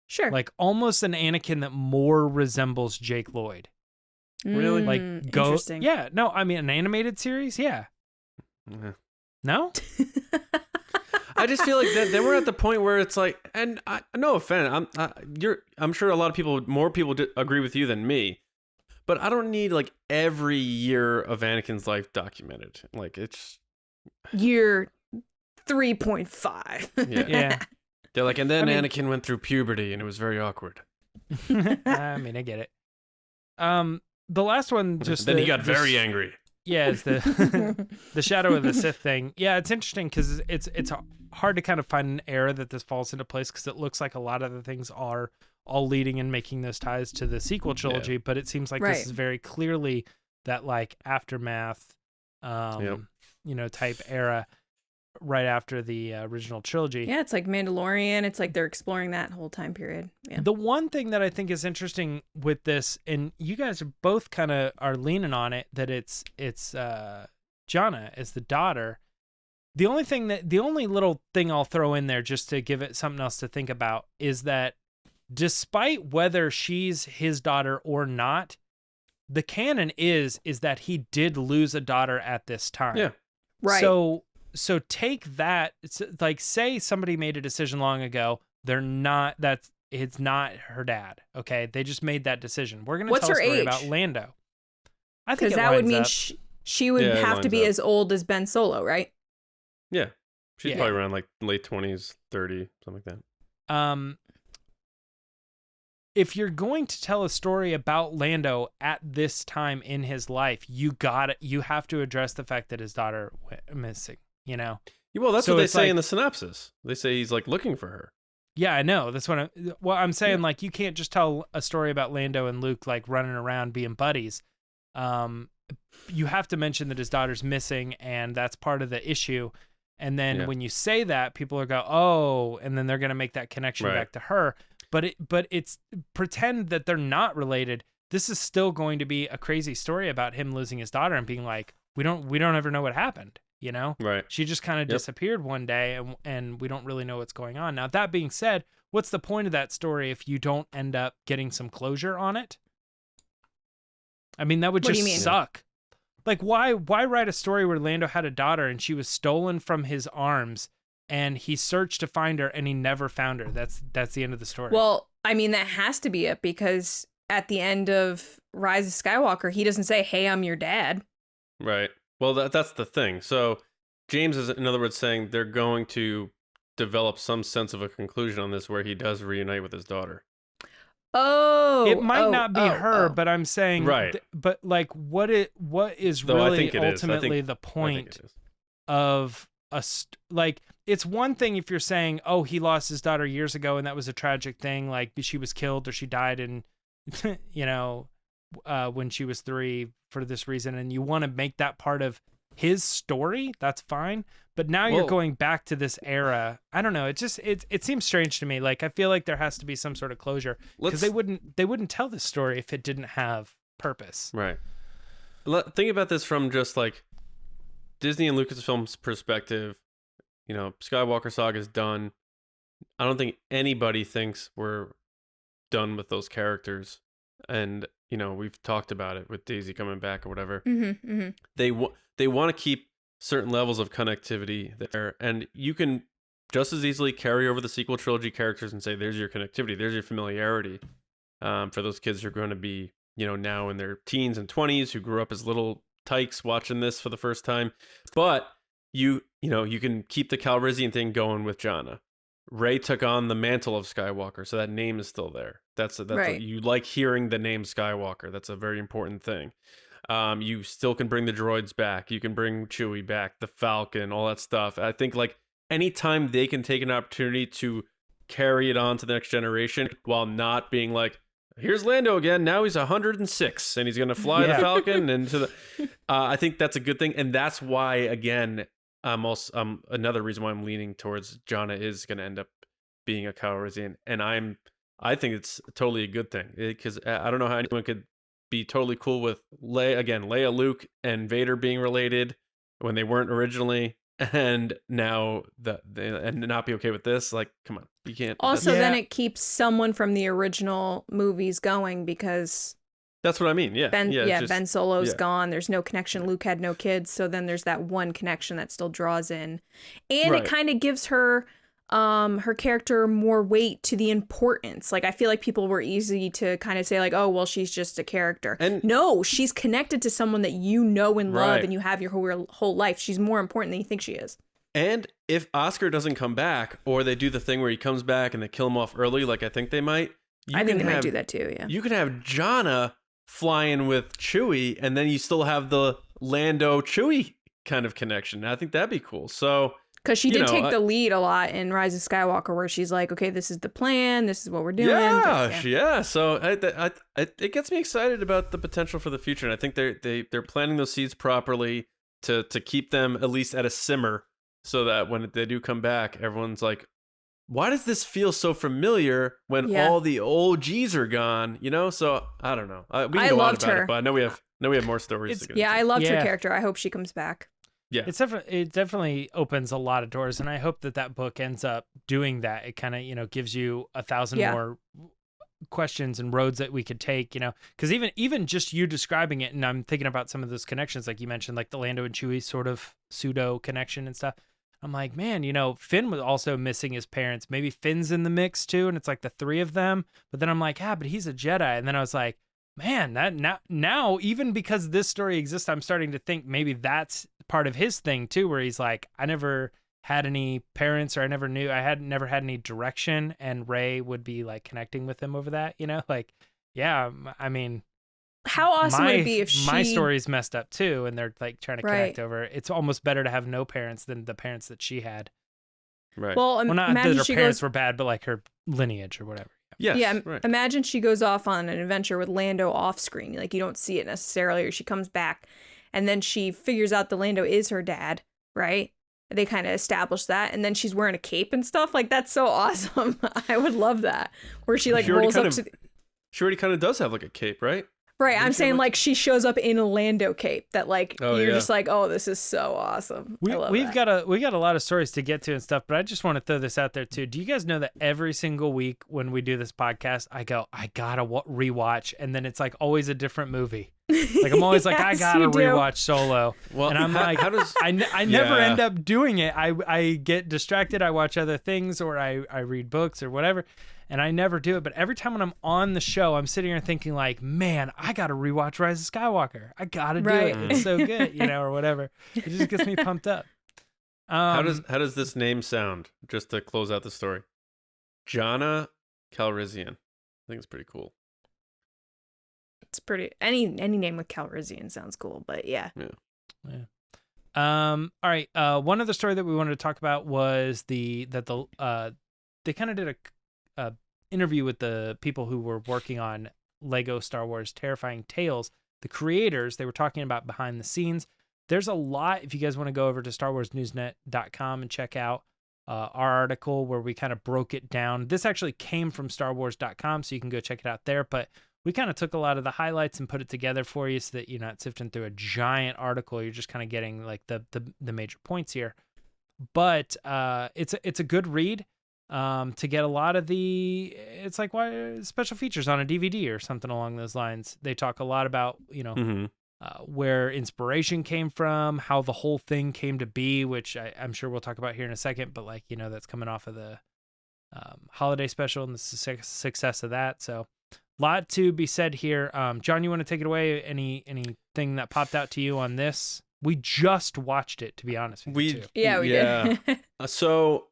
Sure. Almost an Anakin that more resembles Jake Lloyd. Really? Interesting. Yeah, no, I mean, an animated series, yeah. No? I just feel like then we're at the point where it's and no offense, I'm sure a lot of more people agree with you than me, but I don't need every year of Anakin's life documented. It's year 3.5. Yeah. They're and then Anakin went through puberty and it was very awkward. I mean, I get it. The last one then he got very angry. Yeah, it's the Shadow of the Sith thing. Yeah, it's interesting because it's hard to kind of find an era that this falls into place because it looks like a lot of the things are all leading and making those ties to the sequel trilogy, but it seems like this is very clearly that aftermath, type era right after the original trilogy. Yeah, it's Mandalorian. It's they're exploring that whole time period. Yeah. The one thing that I think is interesting with this, and you guys are both kind of are leaning on it, that it's Jannah as the daughter. The only little thing I'll throw in there just to give it something else to think about is that despite whether she's his daughter or not, the canon is that he did lose a daughter at this time. Yeah. Right. So take that. It's say somebody made a decision long ago. It's not her dad. Okay, they just made that decision. We're gonna tell a story about Lando. I think that would mean she would have to be as old as Ben Solo, right? Yeah, she's probably around late 20s, 30, something like that. If you're going to tell a story about Lando at this time in his life, you have to address the fact that his daughter went missing. Well, that's what they say in the synopsis. They say he's looking for her. Yeah, I know. That's what I'm saying. You can't just tell a story about Lando and Luke running around being buddies. You have to mention that his daughter's missing, and that's part of the issue. And then when you say that, people are go, oh, and then they're going to make that connection back to her. But it's pretend that they're not related. This is still going to be a crazy story about him losing his daughter and being we don't ever know what happened. Right. She just kind of disappeared one day and we don't really know what's going on. Now, that being said, what's the point of that story if you don't end up getting some closure on it? I mean, that would just suck. Why write a story where Lando had a daughter and she was stolen from his arms and he searched to find her and he never found her? That's the end of the story. Well, I mean, that has to be it because at the end of Rise of Skywalker, he doesn't say, "Hey, I'm your dad." Right. Well, that's the thing. So James is, in other words, saying they're going to develop some sense of a conclusion on this where he does reunite with his daughter. Oh, it might not be her, but I'm saying, right. But like, what is Though I really think it is. ultimately the point of like, it's one thing if you're saying, oh, he lost his daughter years ago and that was a tragic thing, like she was killed or she died in, you know, when she was 3 for this reason, and you want to make that part of his story, that's fine. But now you're going back to this era. I don't know. It just it seems strange to me. Like, I feel like there has to be some sort of closure, because they wouldn't tell this story if it didn't have purpose. Right. Think about this from just like Disney and Lucasfilm's perspective. You know, Skywalker Saga is done. I don't think anybody thinks we're done with those characters. And, you know, we've talked about it with Daisy coming back or whatever. Mm-hmm, mm-hmm. They want to keep certain levels of connectivity there, and you can just as easily carry over the sequel trilogy characters and say, there's your connectivity, there's your familiarity, for those kids who are going to be, you know, now in their teens and 20s, who grew up as little tykes watching this for the first time. But you know, you can keep the Calrissian thing going with Jannah. Rey took on the mantle of Skywalker, so that name is still there. That's right. You like hearing the name Skywalker. That's a very important thing. You still can bring the droids back. You can bring Chewie back, the Falcon, all that stuff. I think like anytime they can take an opportunity to carry it on to the next generation while not being like, here's Lando again. Now he's 106 and he's going to fly the Falcon into the. I think that's a good thing, and that's why again, another reason why I'm leaning towards Jannah is going to end up being a Calrissian, and I think it's totally a good thing, because I don't know how anyone could be totally cool with Leia, Luke, and Vader being related when they weren't originally, and now and not be okay with this. Like, come on, you can't. Also, then it keeps someone from the original movies going, because that's what I mean. Yeah, Ben Solo's gone. There's no connection. Luke had no kids, so then there's that one connection that still draws in, and it kind of gives her character more weight to the importance. Like, I feel like people were easy to kind of say like, oh, well, she's just a character. And no, she's connected to someone that you know and love, and you have your whole life. She's more important than you think she is. And if Oscar doesn't come back, or they do the thing where he comes back and they kill him off early, like I think they might. I think they might do that too, yeah. You could have Jannah flying with Chewie, and then you still have the Lando-Chewie kind of connection. I think that'd be cool. So... Because she did take the lead a lot in Rise of Skywalker, where she's like, okay, this is the plan. This is what we're doing. Yeah. So it gets me excited about the potential for the future. And I think they're planting those seeds properly to keep them at least at a simmer, so that when they do come back, everyone's like, why does this feel so familiar when all the old G's are gone? You know? So I don't know. We can go on about it, but I know we have more stories to get into. I loved her character. I hope she comes back. Yeah, it definitely opens a lot of doors, and I hope that book ends up doing that. It kind of, you know, gives you 1,000 more questions and roads that we could take, you know, because even just you describing it, and I'm thinking about some of those connections, like you mentioned, like the Lando and Chewie sort of pseudo connection and stuff. I'm like, man, you know, Finn was also missing his parents. Maybe Finn's in the mix too, and it's like the 3 of them. But then I'm like, but he's a Jedi, and then I was like, man, that now even because this story exists, I'm starting to think maybe that's part of his thing too, where he's like, I never had any parents, or I never had any direction, and Rey would be like connecting with him over that, you know, like, yeah, I mean, how awesome would it be if my story's messed up too, and they're like trying to connect over. It's almost better to have no parents than the parents that she had. Right. Well, not that her parents were bad, but like her lineage or whatever. Yes, right. Imagine she goes off on an adventure with Lando off screen. Like, you don't see it necessarily, or she comes back and then she figures out the Lando is her dad, right? They kind of establish that, and then she's wearing a cape and stuff. Like, that's so awesome. I would love that. Where she like rolls up to she already kind of does have like a cape, right? Right, I'm saying like she shows up in a Lando cape that like you're just like, oh, this is so awesome. We've got a lot of stories to get to and stuff, but I just want to throw this out there too. Do you guys know that every single week when we do this podcast, I gotta rewatch, and then it's like always a different movie. Like, I'm always like, I gotta rewatch Solo. Well, and I'm like, I never end up doing it. I get distracted. I watch other things, or I read books or whatever. and I never do it. But every time when I'm on the show, I'm sitting here thinking like, man, I got to rewatch Rise of Skywalker. I got to do it. It's so good, or whatever. It just gets me pumped up. How does this name sound? Just to close out the story, Jana Calrissian. I think it's pretty cool. It's pretty. Any name with Calrissian sounds cool, but yeah. All right. One other story that we wanted to talk about was they kind of did a interview with the people who were working on Lego Star Wars Terrifying Tales, the creators. They were talking about behind the scenes. There's a lot. If you guys want to go over to StarWarsNewsNet.com and check out our article where we kind of broke it down. This actually came from StarWars.com, so you can go check it out there. But we kind of took a lot of the highlights and put it together for you so that you're not sifting through a giant article. You're just kind of getting like the major points here. But it's a good read to get a lot of it's like special features on a DVD or something along those lines. They talk a lot about, where inspiration came from, how the whole thing came to be, which I'm sure we'll talk about here in a second, but that's coming off of the holiday special and the success of that. So a lot to be said here. John, you want to take it away? Anything that popped out to you on this? We just watched it, to be honest with you. Too. Yeah, we did. So,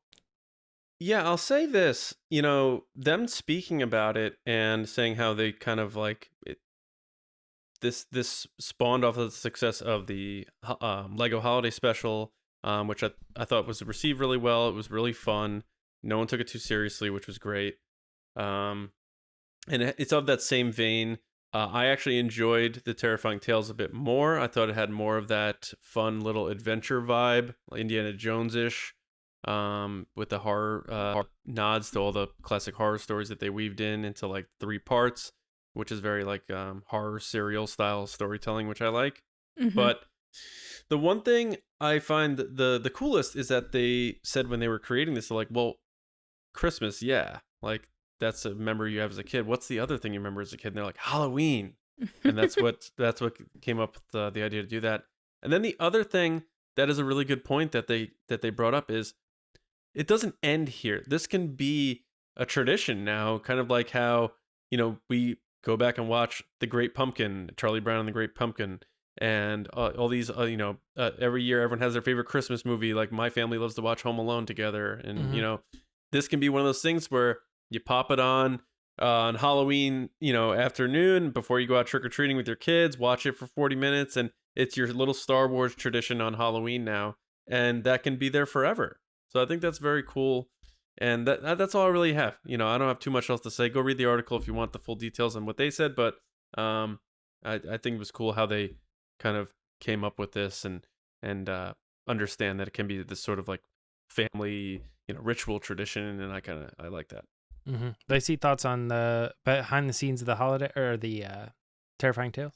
yeah, I'll say this. Them speaking about it and saying how they kind of like it. This spawned off of the success of the Lego Holiday Special, which I thought was received really well. It was really fun. No one took it too seriously, which was great. And it's of that same vein. I actually enjoyed the Terrifying Tales a bit more. I thought it had more of that fun little adventure vibe, Indiana Jones-ish, with the horror nods to all the classic horror stories that they weaved into like 3 parts, which is very like horror serial style storytelling, which I like. Mm-hmm. But the one thing I find the coolest is that they said when they were creating this, they're like, well, Christmas, yeah, like that's a memory you have as a kid. What's the other thing you remember as a kid? And they're like, Halloween. And that's what came up with the idea to do that. And then the other thing that is a really good point that they brought up is it doesn't end here. This can be a tradition now, kind of like how, we go back and watch The Great Pumpkin, Charlie Brown and the Great Pumpkin, and all these, every year everyone has their favorite Christmas movie. Like my family loves to watch Home Alone together. And, this can be one of those things where you pop it on Halloween, afternoon before you go out trick-or-treating with your kids, watch it for 40 minutes, and it's your little Star Wars tradition on Halloween now. And that can be there forever. So I think that's very cool. And that's all I really have. I don't have too much else to say. Go read the article if you want the full details on what they said. But I think it was cool how they kind of came up with this and understand that it can be this sort of like family, ritual tradition. And I like that. Mm-hmm. Lacey, thoughts on the behind the scenes of the holiday or the Terrifying Tales?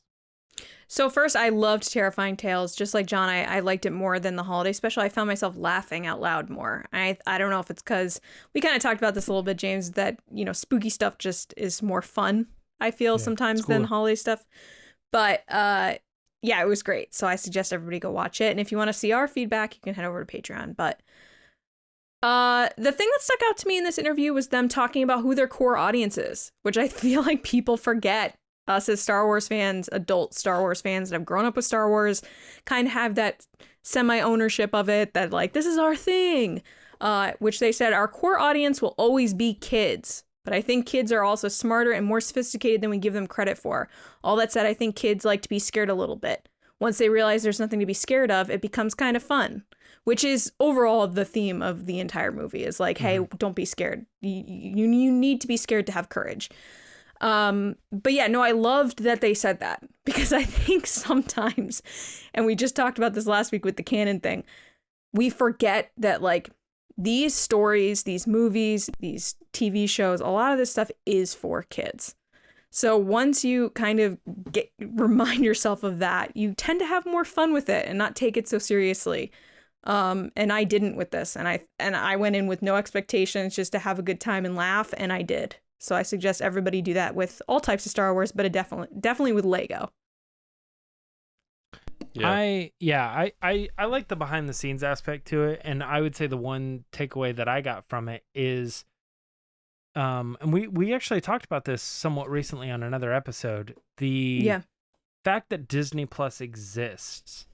So first, I loved Terrifying Tales. Just like John, I liked it more than the holiday special. I found myself laughing out loud more. I don't know if it's because we kind of talked about this a little bit, James, that, spooky stuff just is more fun, I feel, sometimes than holiday stuff. But yeah, it was great. So I suggest everybody go watch it. And if you want to see our feedback, you can head over to Patreon. But the thing that stuck out to me in this interview was them talking about who their core audience is, which I feel like people forget. Us as Star Wars fans, adult Star Wars fans that have grown up with Star Wars, kind of have that semi-ownership of it, that like, this is our thing, which they said our core audience will always be kids. But I think kids are also smarter and more sophisticated than we give them credit for. All that said, I think kids like to be scared a little bit. Once they realize there's nothing to be scared of, it becomes kind of fun, which is overall the theme of the entire movie is like, hey, don't be scared. You need to be scared to have courage. But yeah, no, I loved that they said that, because I think sometimes, and we just talked about this last week with the canon thing, we forget that like these stories, these movies, these TV shows, a lot of this stuff is for kids. So once you kind of remind yourself of that, you tend to have more fun with it and not take it so seriously. And I didn't with this, and I went in with no expectations, just to have a good time and laugh, and I did. So I suggest everybody do that with all types of Star Wars, but definitely with Lego. Yeah. I like the behind the scenes aspect to it, and I would say the one takeaway that I got from it is and we actually talked about this somewhat recently on another episode. The fact that Disney Plus exists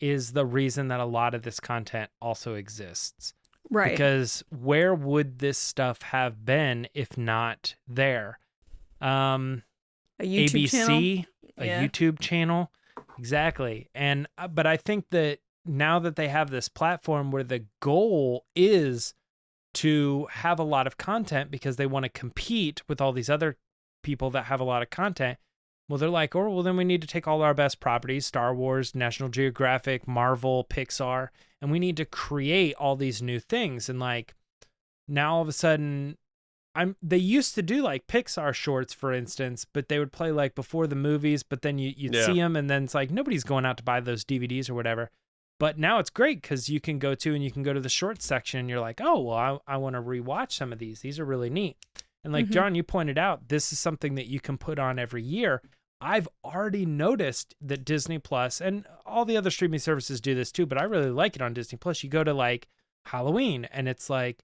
is the reason that a lot of this content also exists. Right. Because where would this stuff have been if not there? A YouTube ABC, channel. a YouTube channel. Exactly. And but I think that now that they have this platform where the goal is to have a lot of content because they want to compete with all these other people that have a lot of content. Well, they're like, oh, well, then we need to take all our best properties, Star Wars, National Geographic, Marvel, Pixar, and we need to create all these new things. And like now all of a sudden, they used to do like Pixar shorts, for instance, but they would play like before the movies, but then you'd see them and then it's like nobody's going out to buy those DVDs or whatever. But now it's great because you can go to the shorts section and you're like, oh, well, I want to rewatch some of these. These are really neat. And like John, you pointed out, this is something that you can put on every year. I've already noticed that Disney Plus and all the other streaming services do this too, but I really like it on Disney Plus. You go to like Halloween and it's like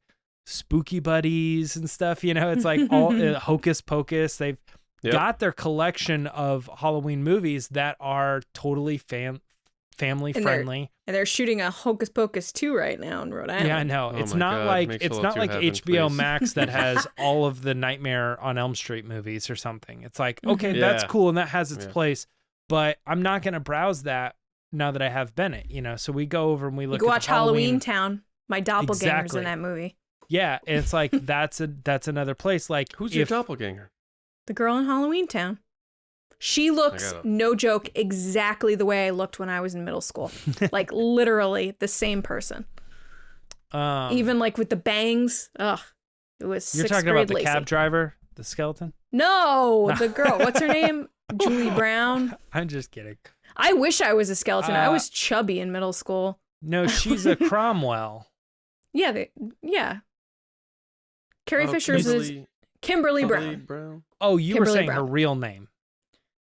Spooky Buddies and stuff, you know, it's like all Hocus Pocus. They've got their collection of Halloween movies that are totally family friendly. And they're shooting a Hocus Pocus 2 right now in Rhode Island. Yeah, I know. Oh It's my not God. like Make it's sure not to like heaven, HBO please. Max that has all of the Nightmare on Elm Street movies or something. It's like, okay, that's Yeah. cool and that has its Yeah. place, but I'm not going to browse that now that I have Bennett, you know. So we go over and we look You at watch the Halloween Town. My doppelganger's Exactly. in that movie. Yeah, and it's like that's another place. Like Who's your doppelganger? The girl in Halloween Town. She looks, no joke, exactly the way I looked when I was in middle school. Like literally the same person. Even like with the bangs. Ugh. It was You're sixth talking grade about the Lacey. cab driver, the skeleton? No, the girl. What's her name? Julie Brown. I'm just kidding. I wish I was a skeleton. I was chubby in middle school. No, she's a Cromwell. Yeah, Carrie Fisher's is Kimberly Brown. Oh, you Kimberly were saying Brown. her real name.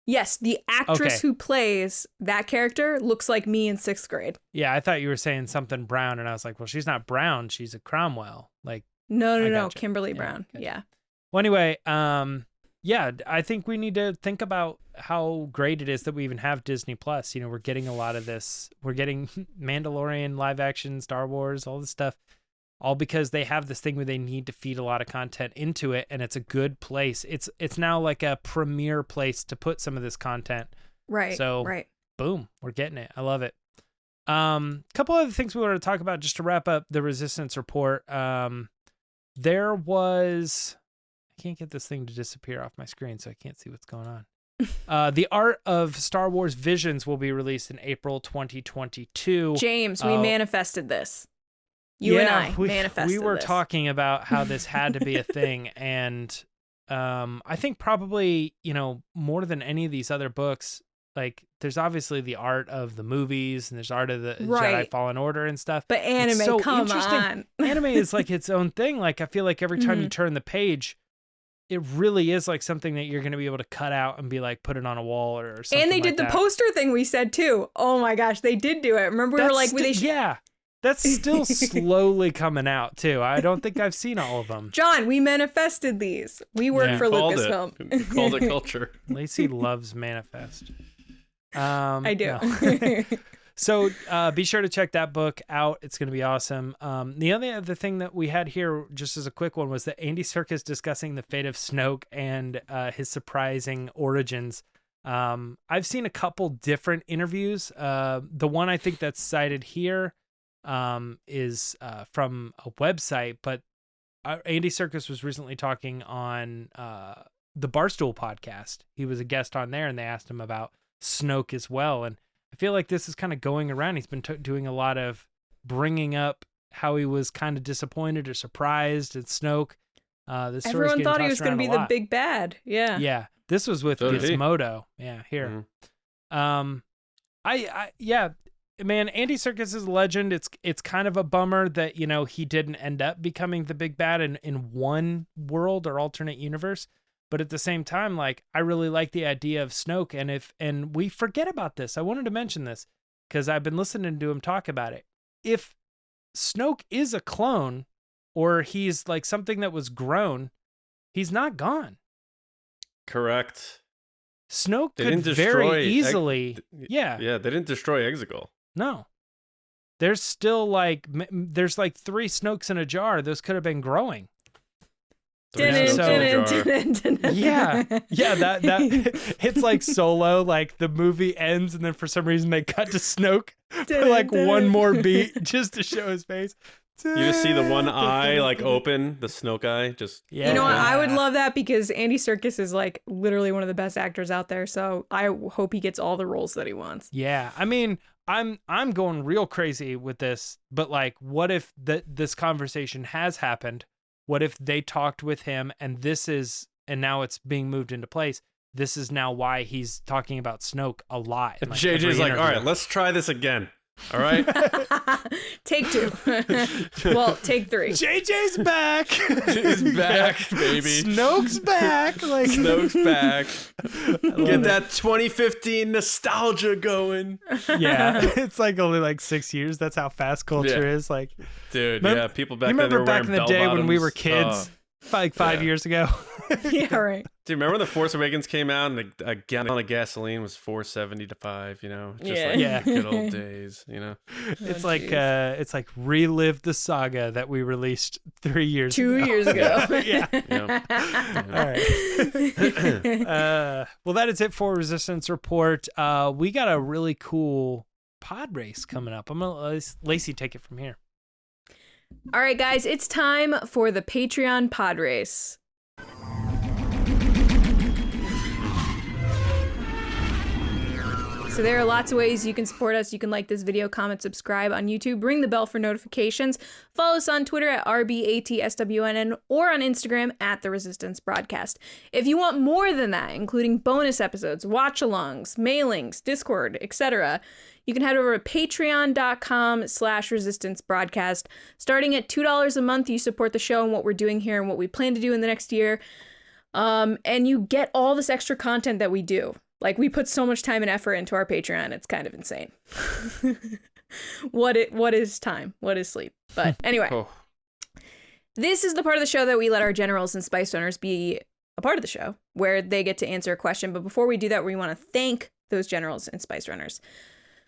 Yes, the actress Okay. who plays that character looks like me in sixth grade. Yeah, I thought you were saying something Brown, and I was like, well, she's not Brown. She's a Cromwell. Like, No, gotcha. Kimberly Yeah, Brown. gotcha. Yeah. well, anyway, yeah, I think we need to think about how great it is that we even have Disney Plus. You know, we're getting a lot of this. We're getting Mandalorian, live action, Star Wars, all this stuff, all because they have this thing where they need to feed a lot of content into it, and it's a good place. It's now like a premier place to put some of this content. Right. So, right. Boom, we're getting it. I love it. Couple other things we wanted to talk about just to wrap up the Resistance report. There was, I can't get this thing to disappear off my screen, so I can't see what's going on. The Art of Star Wars Visions will be released in April 2022. James, we manifested this. You and I manifested we were this. talking about how this had to be a thing, and I think probably, you know, more than any of these other books, like there's obviously the art of the movies and there's art of the Jedi Fallen Order and stuff. But anime, it's so come interesting. on. Anime is like its own thing. Like I feel like every time you turn the page, it really is like something that you're going to be able to cut out and be like, put it on a wall or something. And they like did the that. poster thing we said too. Oh my gosh, they did do it. Remember we were like, yeah, that's still slowly coming out too. I don't think I've seen all of them. John, we manifested these. We work for Lucasfilm. Called it culture. Lacey loves Manifest. I do. No. So be sure to check that book out. It's going to be awesome. The only other thing that we had here, just as a quick one, was that Andy Serkis discussing the fate of Snoke and his surprising origins. I've seen a couple different interviews. The one I think that's cited here is from a website, but Andy Serkis was recently talking on the Barstool podcast. He was a guest on there, and they asked him about Snoke as well. And I feel like this is kind of going around. He's been doing a lot of bringing up how he was kind of disappointed or surprised at Snoke. Everyone thought he was going to be the big bad. Yeah. Yeah. This was with Gizmodo. Yeah. Here. Yeah, man, Andy Serkis is a legend. It's kind of a bummer that, you know, he didn't end up becoming the big bad in one world or alternate universe. But at the same time, like, I really like the idea of Snoke. And we forget about this. I wanted to mention this because I've been listening to him talk about it. If Snoke is a clone or he's like something that was grown, He's not gone. Correct. Snoke They could didn't destroy very easily. Yeah. Yeah, they didn't destroy Exegol. No. There's still like there's like 3 Snokes in a jar. Those could have been growing. Yeah, that it's like Solo, like the movie ends and then for some reason they cut to Snoke for like one more beat just to show his face. You just see the one eye like open, the Snoke eye, just. Yeah. You know what? I would love that because Andy Serkis is like literally one of the best actors out there. So I hope he gets all the roles that he wants. Yeah, I mean, I'm going real crazy with this, but like, what if this conversation has happened? What if they talked with him and now it's being moved into place? This is now why he's talking about Snoke a lot. Like JJ's like, all right, let's try this again. All right. Take 2. Well, take 3. JJ's back. He's back, baby. Snoke's back. Like Snoke's back. Get that 2015 nostalgia going. Yeah, it's like only like 6 years. That's how fast culture is. Like, dude, people back then they were back in the day when we were kids, like 5 years ago. Yeah, right. Dude, remember when The Force Awakens came out and a gallon of gasoline was $4.70 to $5, you know? Just like good old days, you know? It's like relive the saga that we released 3 years ago. 2 years ago. Yeah. All right. Well, that is it for Resistance Report. We got a really cool pod race coming up. I'm going to let Lacey take it from here. All right, guys, it's time for the Patreon pod race. So there are lots of ways you can support us. You can like this video, comment, subscribe on YouTube, ring the bell for notifications, follow us on Twitter at RBATSWNN or on Instagram at The Resistance Broadcast. If you want more than that, including bonus episodes, watch-alongs, mailings, Discord, etc., you can head over to patreon.com/Resistance Broadcast. Starting at $2 a month, you support the show and what we're doing here and what we plan to do in the next year. And you get all this extra content that we do. Like, we put so much time and effort into our Patreon, it's kind of insane. What is time? What is sleep? But anyway, This is the part of the show that we let our generals and spice runners be a part of the show, where they get to answer a question. But before we do that, we want to thank those generals and spice runners.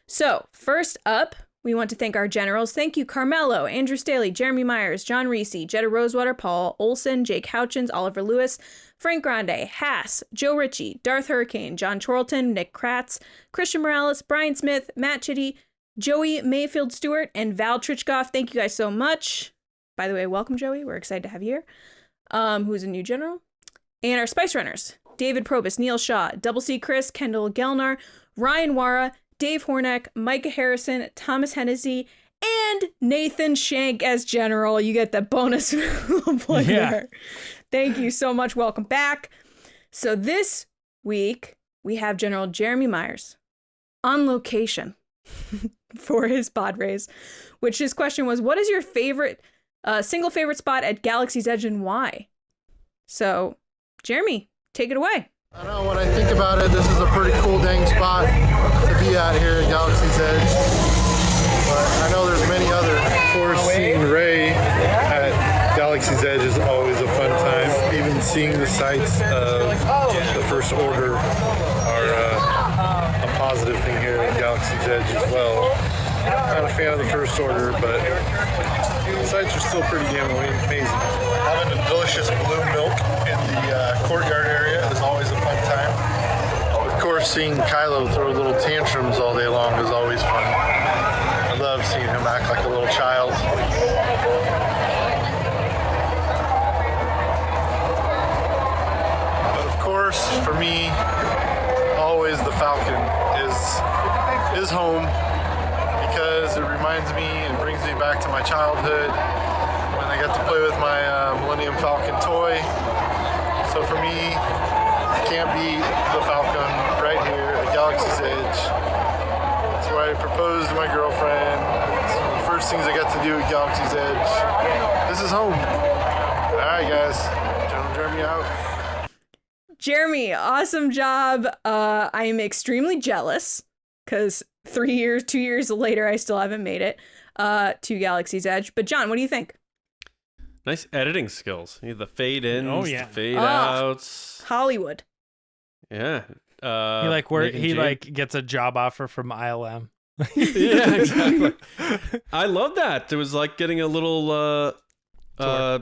So, first up, we want to thank our generals. Thank you, Carmelo, Andrew Staley, Jeremy Myers, John Reese, Jetta Rosewater, Paul Olson, Jake Houchins, Oliver Lewis, Frank Grande, Haas, Joe Ritchie, Darth Hurricane, John Chorlton, Nick Kratz, Christian Morales, Brian Smith, Matt Chitty, Joey Mayfield Stewart, and Val Trichkov. Thank you guys so much. By the way, welcome, Joey. We're excited to have you here. Who's a new general. And our Spice Runners, David Probus, Neil Shaw, Double C Chris, KENDALL GELNER, Ryan WAARA, Dave HORNAK, MICAH Harrison, Thomas HENNESSY, and Nathan Shank as general. You get the bonus play there. Thank you so much. Welcome back. So this week, we have General Jeremy Myers on location for his pod race, which his question was, what is your favorite, single favorite spot at Galaxy's Edge and why? So, Jeremy, take it away. I know, when I think about it, this is a pretty cool dang spot to be at here at Galaxy's Edge. But I know there's many other. Of course, seeing Rey at Galaxy's Edge is always a fun time. Even seeing the sights of the First Order are a positive thing here at Galaxy's Edge as well. Not a fan of the First Order, but the sights are still pretty damn amazing. Having a delicious blue milk in the courtyard area is always a fun time. Of course, seeing Kylo throw little tantrums all day long is always fun. I love seeing him act like a little child. But of course, for me, always the Falcon is home, because it reminds me and brings me back to my childhood when I got to play with my Millennium Falcon toy. So for me, I can't beat the Falcon right here at Galaxy's Edge. That's where I proposed to my girlfriend. It's one of the first things I got to do at Galaxy's Edge. This is home. All right, guys. General Jeremy out. Jeremy, awesome job. I am extremely jealous because 2 years later, I still haven't made it to Galaxy's Edge. But John, what do you think? Nice editing skills. You have the fade ins, the fade Oh. outs. Hollywood. Yeah. He gets a job offer from ILM. Yeah, exactly. I love that. It was like getting a little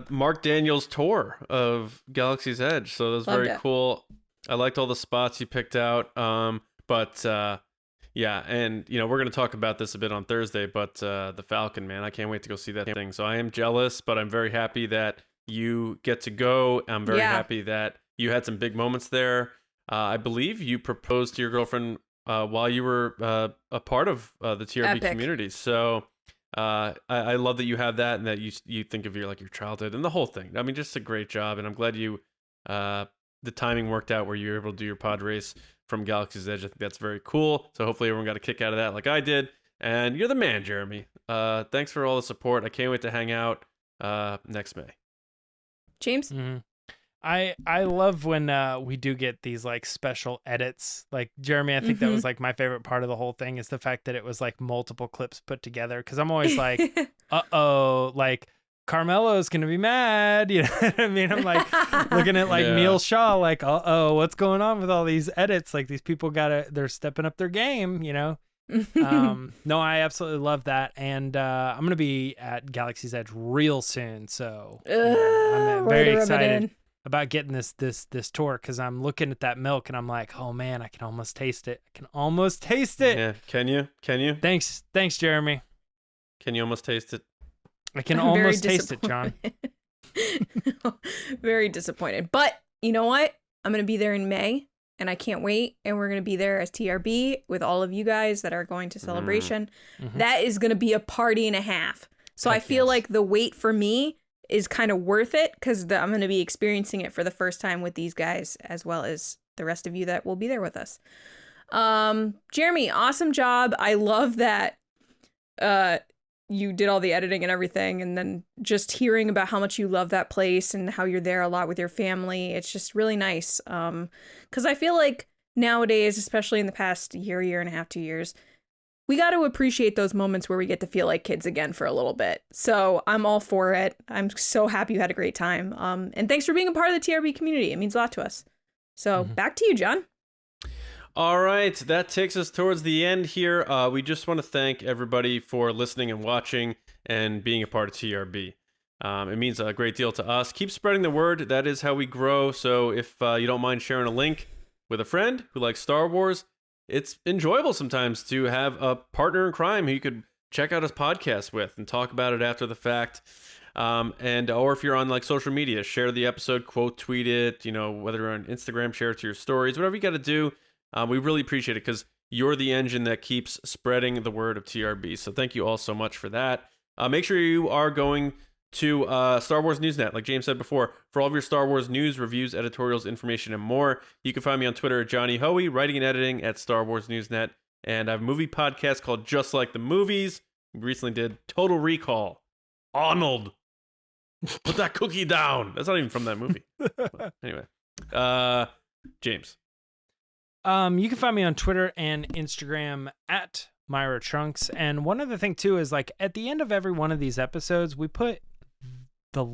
Mark Daniels tour of Galaxy's Edge. So that was very cool. I liked all the spots you picked out. Yeah, and we're going to talk about this a bit on Thursday, but the Falcon, man, I can't wait to go see that thing. So I am jealous, but I'm very happy that you get to go. I'm very happy that you had some big moments there. I believe you proposed to your girlfriend while you were a part of the TRB community. So I love that you have that and that you think of your childhood and the whole thing. I mean, just a great job, and I'm glad the timing worked out where you were able to do your pod race from Galaxy's Edge. I think that's very cool. So hopefully everyone got a kick out of that like I did. And you're the man, Jeremy. Thanks for all the support. I can't wait to hang out next May. James? Mm-hmm. I love when we do get these like special edits. Like Jeremy, I think that was like my favorite part of the whole thing is the fact that it was like multiple clips put together. Because I'm always like, like Carmelo is gonna be mad. You know what I mean? I'm like looking at like Neil Shaw, like, what's going on with all these edits? Like these people they're stepping up their game. No, I absolutely love that, and I'm gonna be at Galaxy's Edge real soon. So I'm very excited about getting this tour because I'm looking at that milk and I'm like, oh man, I can almost taste it. Yeah, can you? Thanks, Jeremy. Can you almost taste it? I can almost taste it, John. Very disappointed, but you know what? I'm gonna be there in May, and I can't wait. And we're gonna be there as TRB with all of you guys that are going to Celebration. That is gonna be a party and a half. So I feel like the wait for me is kind of worth it because I'm going to be experiencing it for the first time with these guys as well as the rest of you that will be there with us. Jeremy, awesome job. I love that you did all the editing and everything, and then just hearing about how much you love that place and how you're there a lot with your family. It's just really nice because I feel like nowadays, especially in the past year and a half, 2 years, we got to appreciate those moments where we get to feel like kids again for a little bit. So I'm all for it. I'm so happy you had a great time. And thanks for being a part of the TRB community. It means a lot to us. So back to you, John. All right. That takes us towards the end here. We just want to thank everybody for listening and watching and being a part of TRB. It means a great deal to us. Keep spreading the word. That is how we grow. So if you don't mind sharing a link with a friend who likes Star Wars, it's enjoyable sometimes to have a partner in crime who you could check out his podcast with and talk about it after the fact. Or if you're on like social media, share the episode, quote tweet it, whether you're on Instagram, share it to your stories, whatever you got to do. We really appreciate it because you're the engine that keeps spreading the word of TRB. So thank you all so much for that. Make sure you are going to Star Wars Newsnet, like James said before, for all of your Star Wars news, reviews, editorials, information, and more. You can find me on Twitter at Johnny Hoey, writing and editing at Star Wars Newsnet. And I have a movie podcast called Just Like the Movies. We recently did Total Recall. Arnold, put that cookie down. That's not even from that movie. But anyway, James. You can find me on Twitter and Instagram at Myra Trunks. And one other thing too is like at the end of every one of these episodes, we put the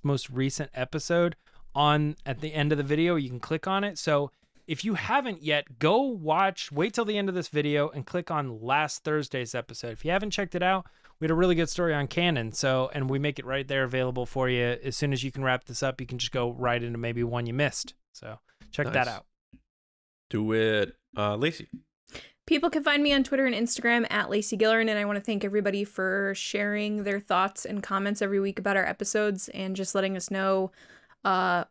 most recent episode on at the end of the video. You can click on it. So if you haven't yet, wait till the end of this video and click on last Thursday's episode. If you haven't checked it out, we had a really good story on canon. And we make it right there available for you. As soon as you can wrap this up, you can just go right into maybe one you missed. So check that out. Do it. Lacey. People can find me on Twitter and Instagram at Lacey Gilleran, and I want to thank everybody for sharing their thoughts and comments every week about our episodes and just letting us know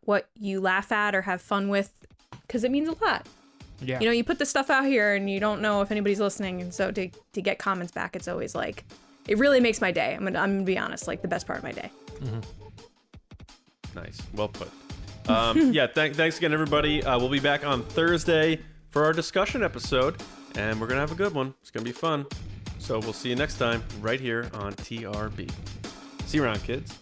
what you laugh at or have fun with, because it means a lot. Yeah. You put this stuff out here and you don't know if anybody's listening, and so to get comments back, it's always like, it really makes my day. I'm gonna be honest, like the best part of my day. Nice. Well put. Thanks again, everybody. We'll be back on Thursday for our discussion episode. And we're going to have a good one. It's going to be fun. So we'll see you next time right here on TRB. See you around, kids.